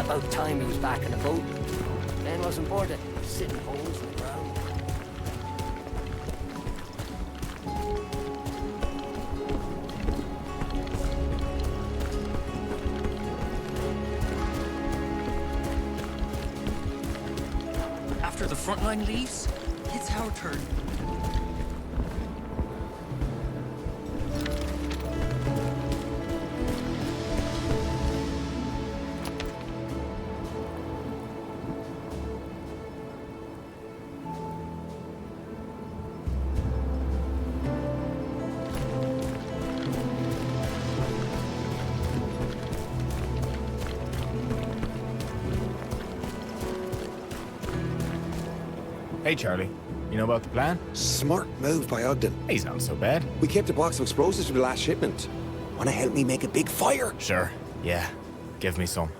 About time he was back in the boat. Man wasn't bored of sitting holes in the ground. After the front line leaves, it's our turn. Hey, Charlie. You know about the plan? Smart move by Ogden. He's not so bad. We kept a box of explosives for the last shipment. Wanna help me make a big fire? Sure. Yeah. Give me some.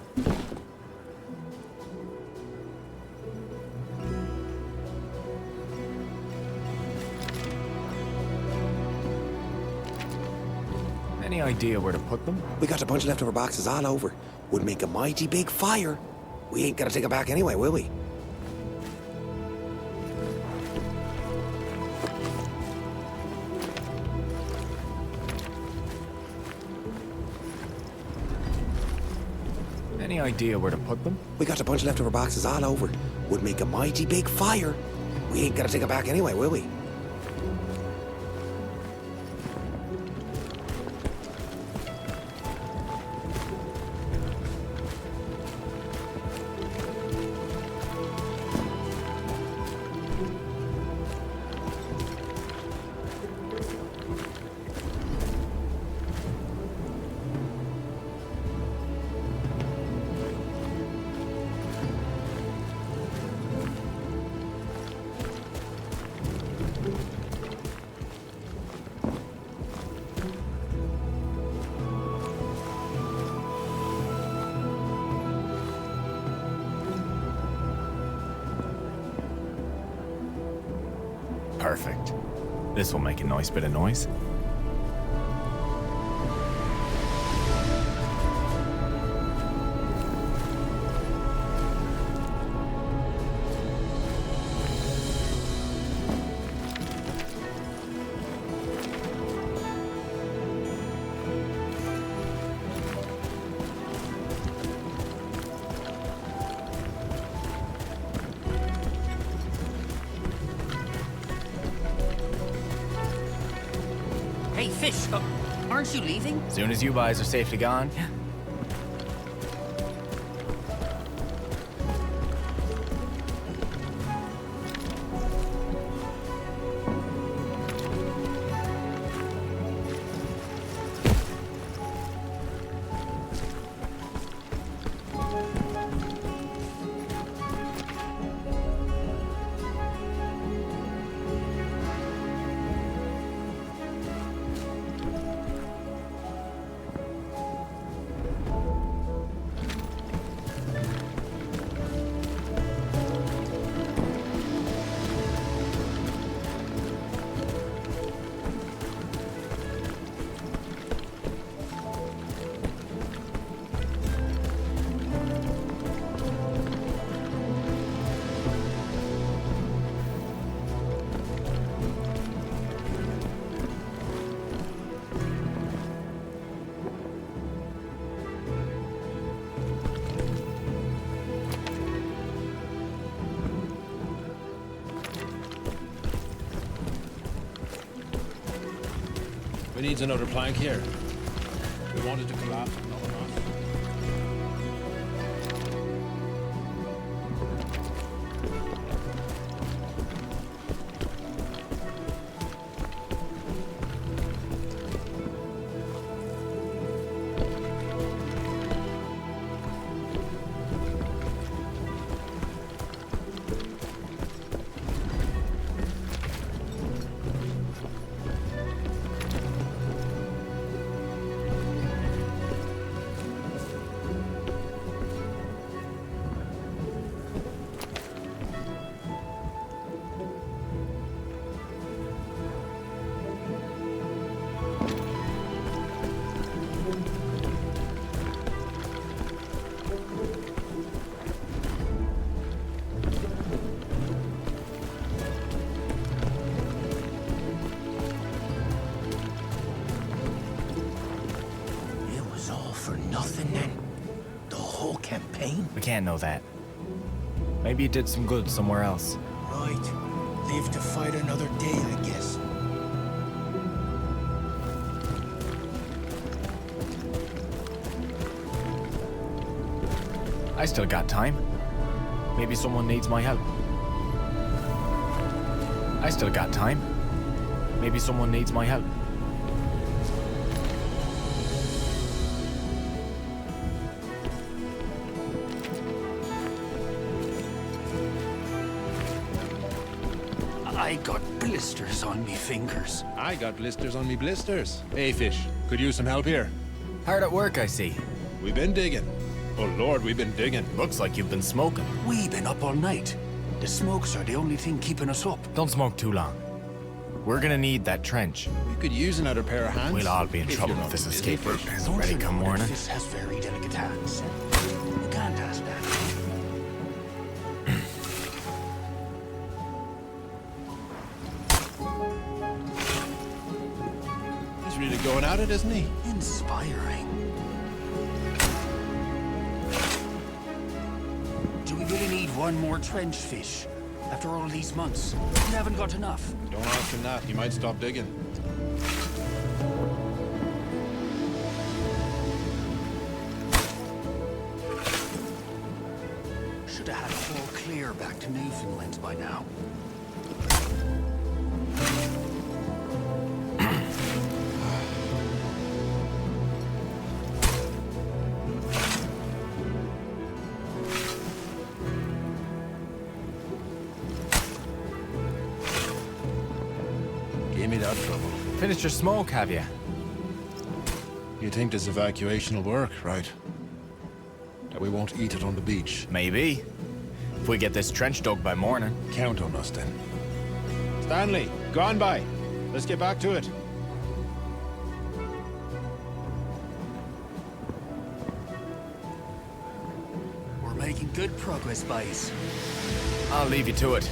Any idea where to put them? We got a bunch of leftover boxes all over. Would make a mighty big fire. We ain't gonna take it back anyway, will we? Any idea where to put them? We got a bunch of leftover boxes all over. Would make a mighty big fire. We ain't gonna take it back anyway, will we? Perfect. This will make a nice bit of noise. Hey, Fish, aren't you leaving? As soon as you guys are safely gone. We need another plank here. We wanted to collapse, but no one else. can't know that. Maybe it did some good somewhere else. Right. Live to fight another day, I guess. I still got time. Maybe someone needs my help. I still got time. Maybe someone needs my help. I got blisters on me fingers. I got blisters on me blisters. Hey, Fish, could use some help here. Hard at work, I see. We've been digging. Oh, Lord, we've been digging. Looks like you've been smoking. We've been up all night. The smokes are the only thing keeping us up. Don't smoke too long. We're gonna need that trench. We could use another pair of hands. We'll all be in if trouble you're if this not escape busy, route Fish. isn't ready come morning. This has very delicate hands. You can't ask that. He's really going at it, isn't he? Inspiring. Do we really need one more trench, Fish? After all these months, we haven't got enough. Don't ask him that. He might stop digging. Should have had a whole clear back to Newfoundland by now. Gave me that trouble. Finished your smoke, have you? You think this evacuation will work, right? That we won't eat it on the beach. Maybe. If we get this trench dug by morning. Count on us, then. Stanley, go on by. Let's get back to it. We're making good progress, boys. I'll leave you to it.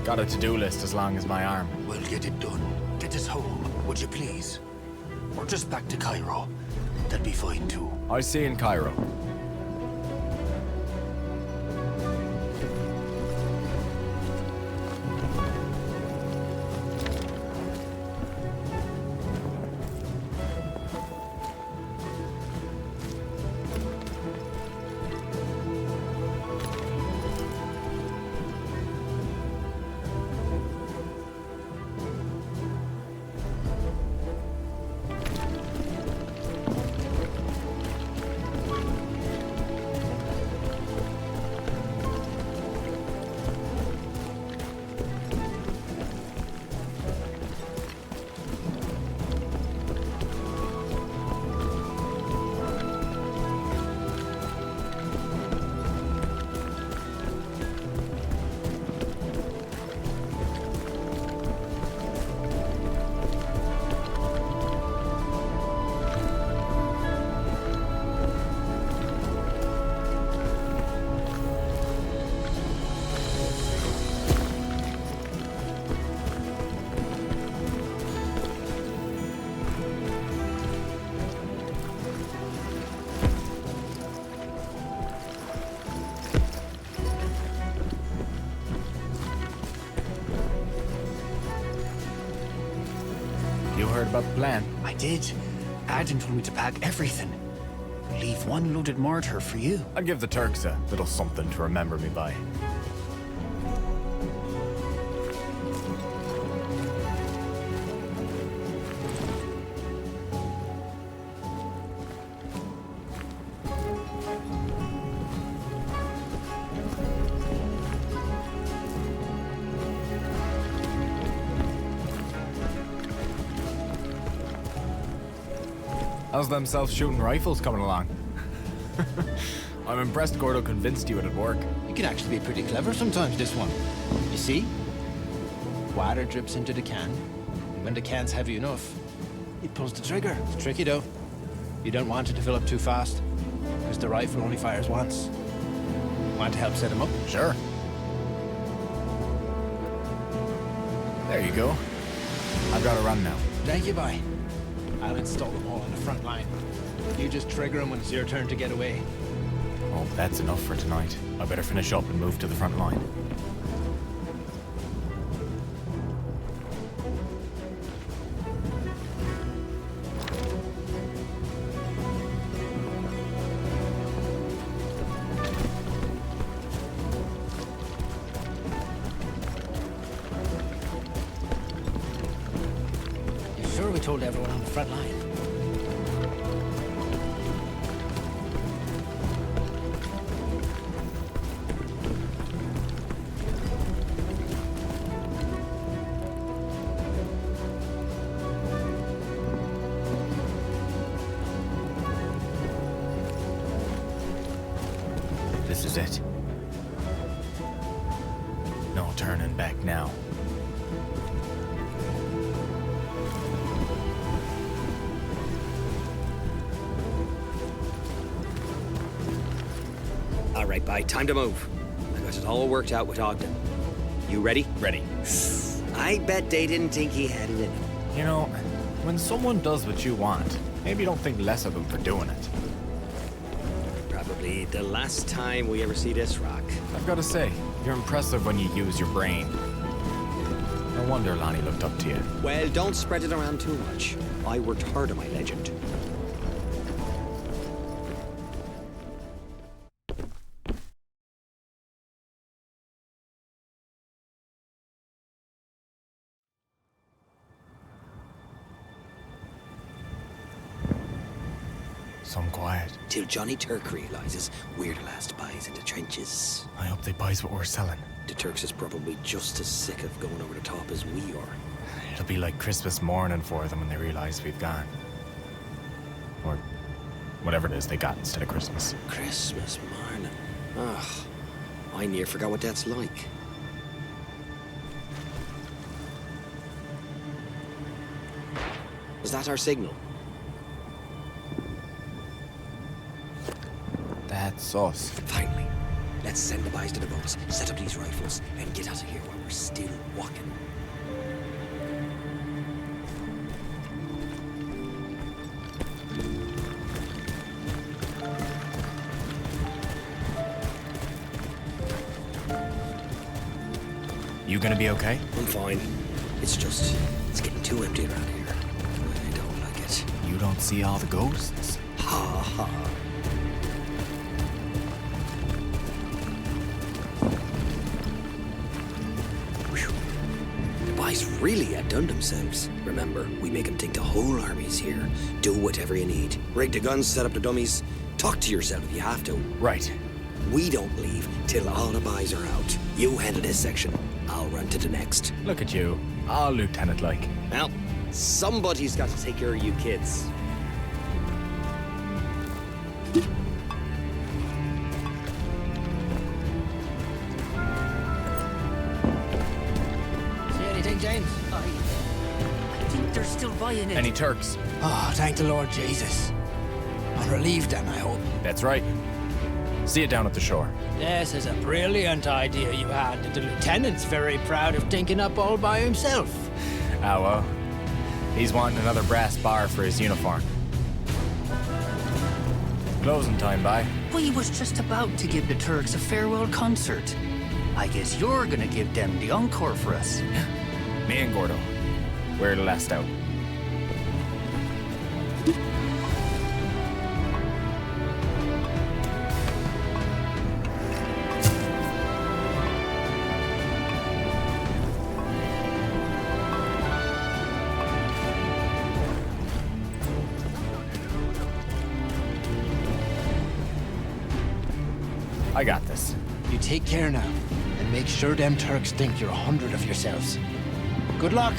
Got a to-do list as long as my arm. We'll get it done. Get us home, would you please? Or just back to Cairo. That'd be fine too. I'll see you in Cairo. You heard about the plan? I did. Adjun told me to pack everything. Leave one loaded mortar for you. I'll give the Turks a little something to remember me by. How's them self-shooting rifles coming along? I'm impressed Gordo convinced you it'd work. You can actually be pretty clever sometimes, this one. You see? Water drips into the can, and when the can's heavy enough, it pulls the trigger. It's tricky, though. You don't want it to fill up too fast, because the rifle only fires once. Want to help set him up? Sure. There you go. I've got to run now. Thank you, bye. I'll install them all on the front line. You just trigger them when it's your turn to get away. Oh, that's enough for tonight. I better finish up and move to the front line. You sure we told everyone on the front line? This is it. No turning back now. All right, bye. Time to move. I got it all worked out with Ogden. You ready? Ready. I bet they didn't think he had it in him. You know, when someone does what you want, maybe don't think less of them for doing it. Probably the last time we ever see this rock. I've got to say, you're impressive when you use your brain. No wonder Lonnie looked up to you. Well, don't spread it around too much. I worked hard on my legend. Some quiet. Till Johnny Turk realizes we're the last buys in the trenches. I hope they buys what we're selling. The Turks is probably just as sick of going over the top as we are. It'll be like Christmas morning for them when they realize we've gone. Or whatever it is they got instead of Christmas. Christmas morning. Ugh. I near forgot what that's like. Is that our signal? That's us. Finally. Let's send the boys to the boats, set up these rifles, and get out of here while we're still walking. You gonna be okay? I'm fine. It's getting too empty around here. I don't like it. You don't see all the ghosts? Ha ha. Boys really outdone themselves. Remember, we make them think the whole army's here. Do whatever you need. Rig the guns, set up the dummies. Talk to yourself if you have to. Right. We don't leave till all the boys are out. You handle this section. I'll run to the next. Look at you. All lieutenant-like. Well, somebody's got to take care of you kids. See anything, James? I think they're still buying it. Any Turks? Oh, thank the Lord Jesus. I'm relieved then, I hope. That's right. See you down at the shore. This is a brilliant idea you had. The lieutenant's very proud of thinking up all by himself. Ah, well. He's wanting another brass bar for his uniform. Closing time, bye. We was just about to give the Turks a farewell concert. I guess you're gonna give them the encore for us. Me and Gordo. We're the last out. I got this. You take care now, and make sure them Turks think you're 100 of yourselves. Good luck.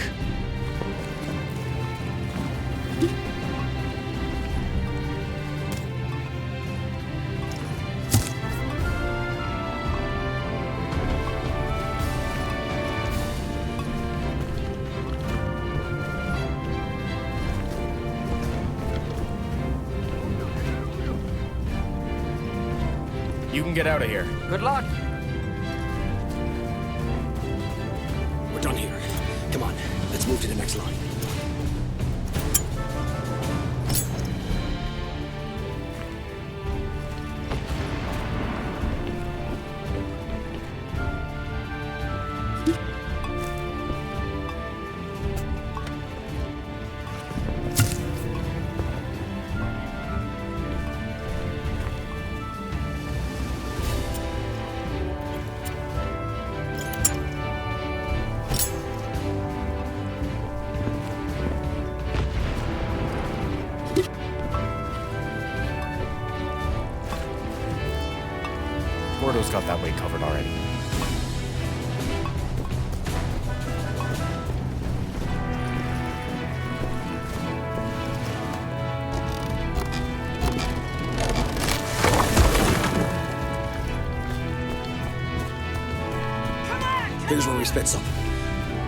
You can get out of here. Good luck. We're done here. Come on, let's move to the next line. Caribou's got that way covered already. Here's where we splits up.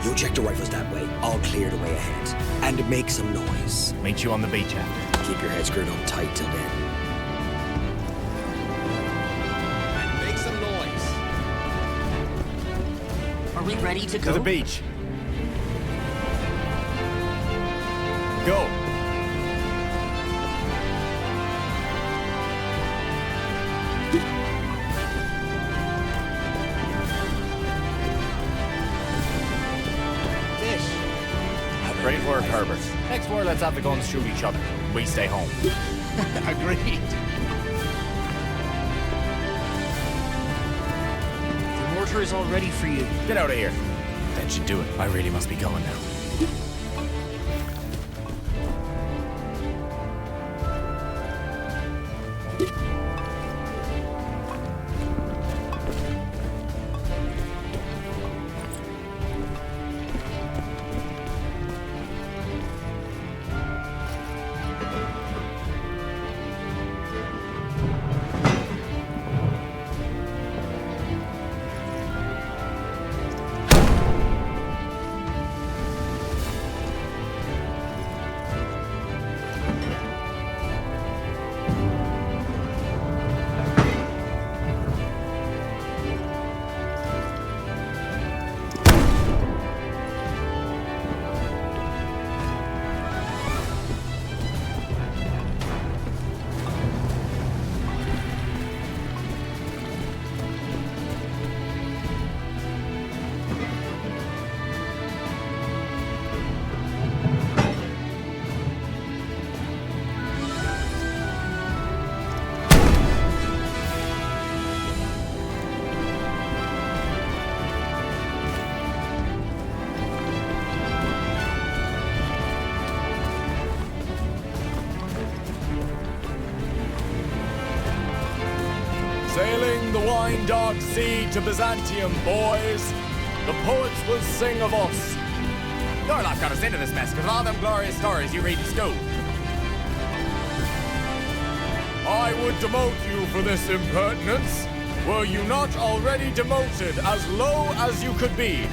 You check the rifles that way. I'll clear the way ahead. And make some noise. Meet you on the beach after. Keep your head screwed on tight till then. And make some noise. Are we ready to To go? the beach. Go. Great work, Herbert. Next war, let's have the guns shoot each other. We stay home. Agreed. The mortar is all ready for you. Get out of here. That should do it. I really must be going now. Sailing the wine-dark sea to Byzantium, boys. The poets will sing of us. Your lot got us into this mess because of all them glorious stories you read in school. I would demote you for this impertinence. Were you not already demoted as low as you could be?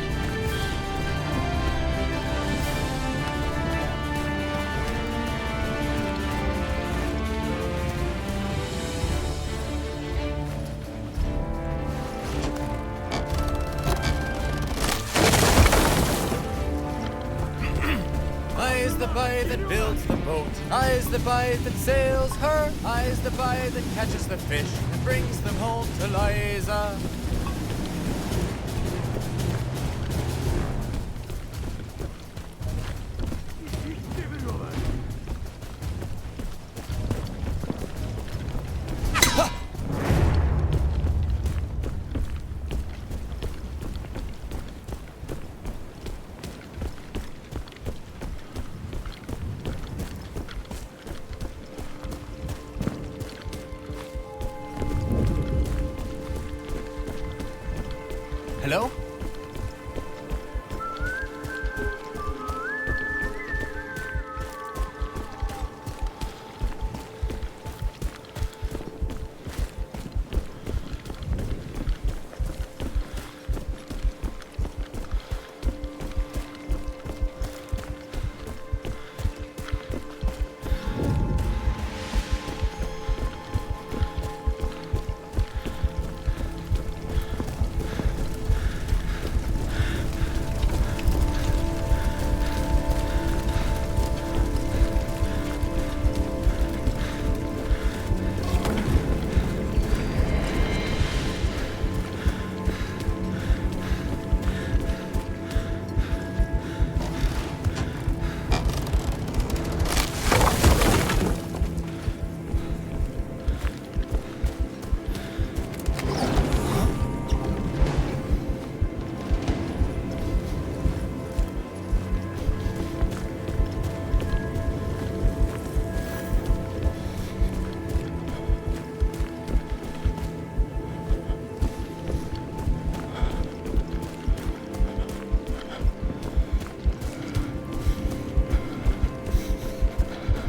I is the boy that builds the boat. I is the boy that sails her. I is the boy that catches the fish and brings them home to Liza.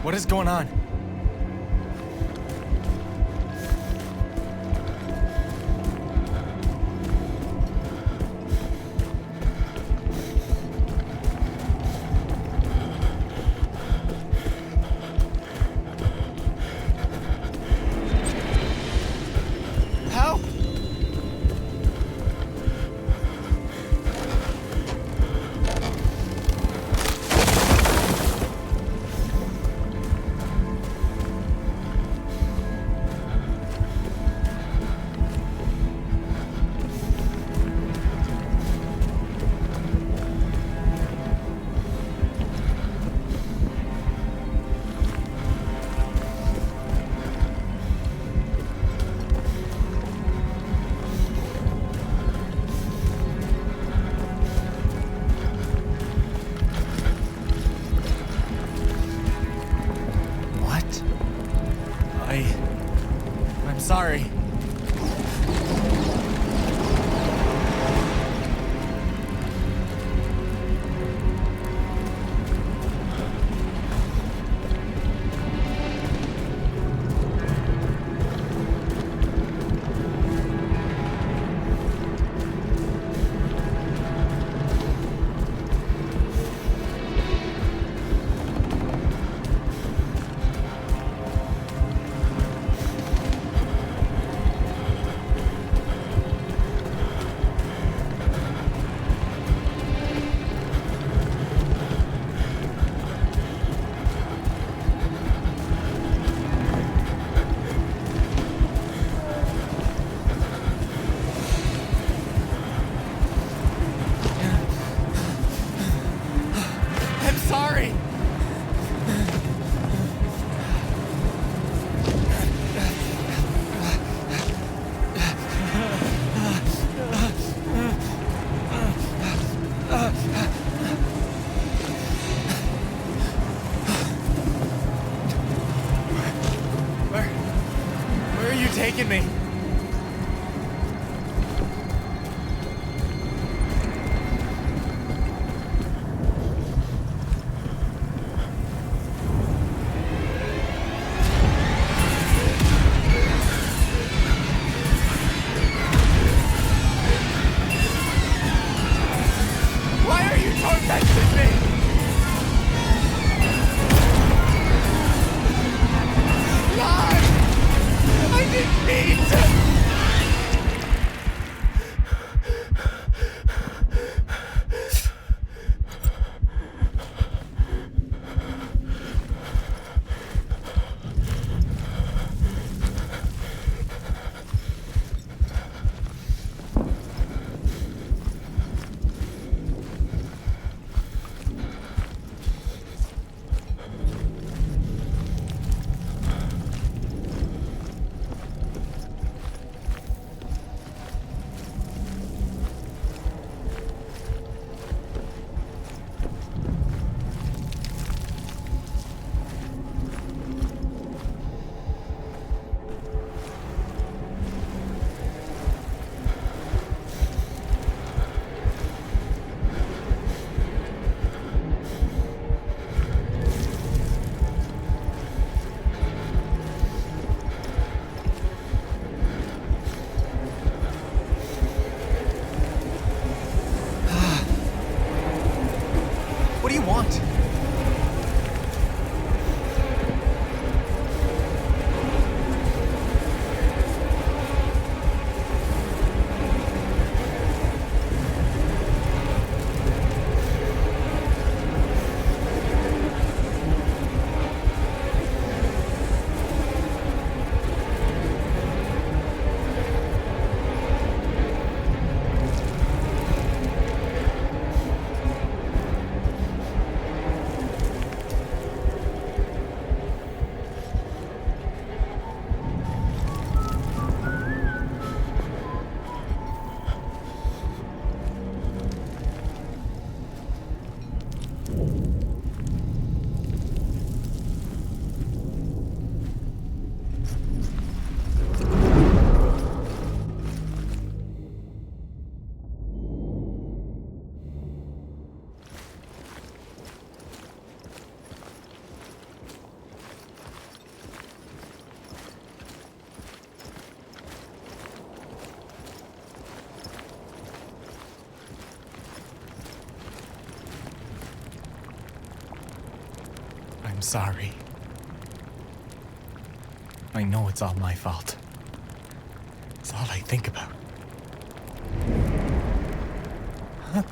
What is going on? How? I'm sorry. Sorry. Where are you taking me? What do you want? I'm sorry. I know it's all my fault. It's all I think about. Huh?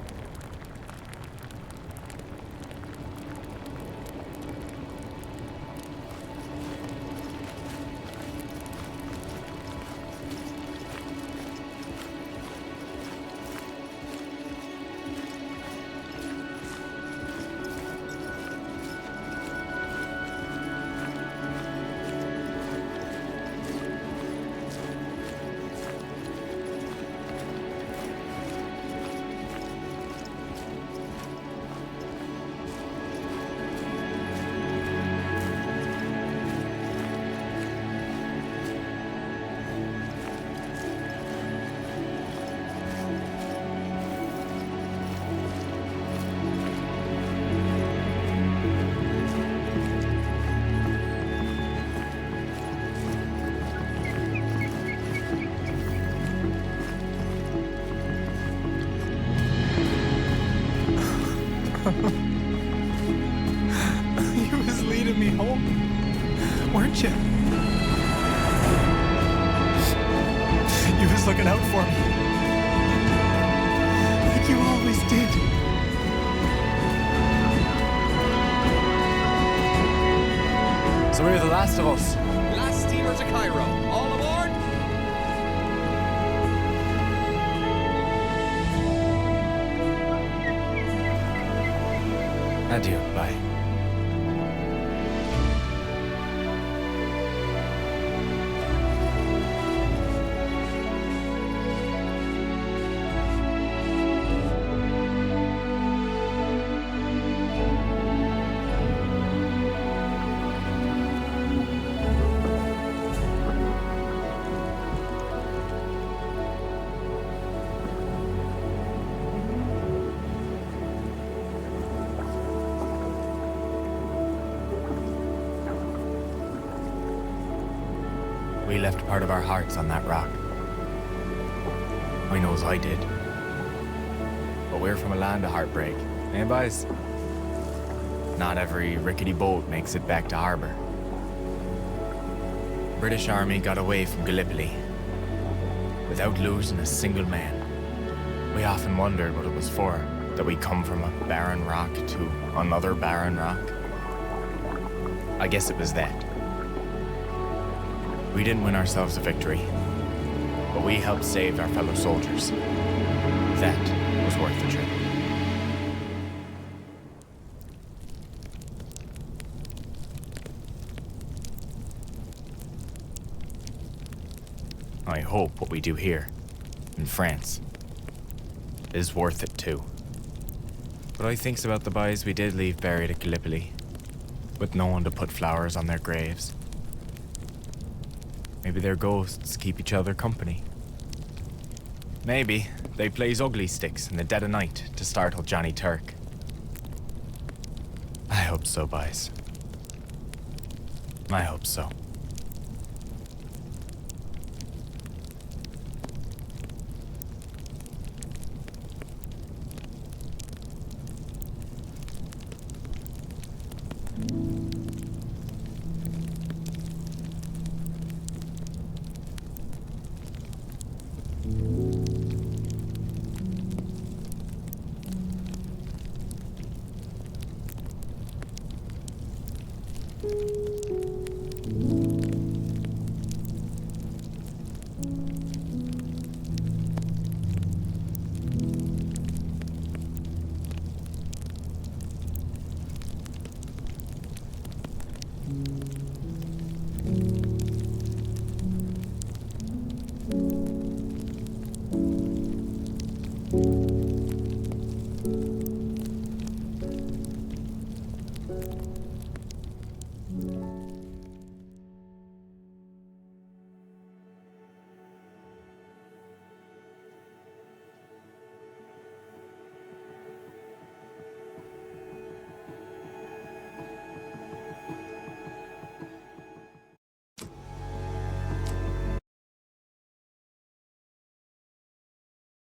You was leading me home, weren't you? You was looking out for me. Like you always did. So we're the last of us. Last steamer to Cairo. All aboard! Adieu, bye. We left part of our hearts on that rock. I knows I did. But we're from a land of heartbreak, eh, boys? Not every rickety boat makes it back to harbor. British Army got away from Gallipoli without losing a single man. We often wondered what it was for, that we come from a barren rock to another barren rock. I guess it was that. We didn't win ourselves a victory, but we helped save our fellow soldiers. That was worth the trip. I hope what we do here, in France, is worth it too. But I thinks about the boys we did leave buried at Gallipoli, with no one to put flowers on their graves. Maybe their ghosts keep each other company. Maybe they plays ugly sticks in the dead of night to startle Johnny Turk. I hope so, boys. I hope so.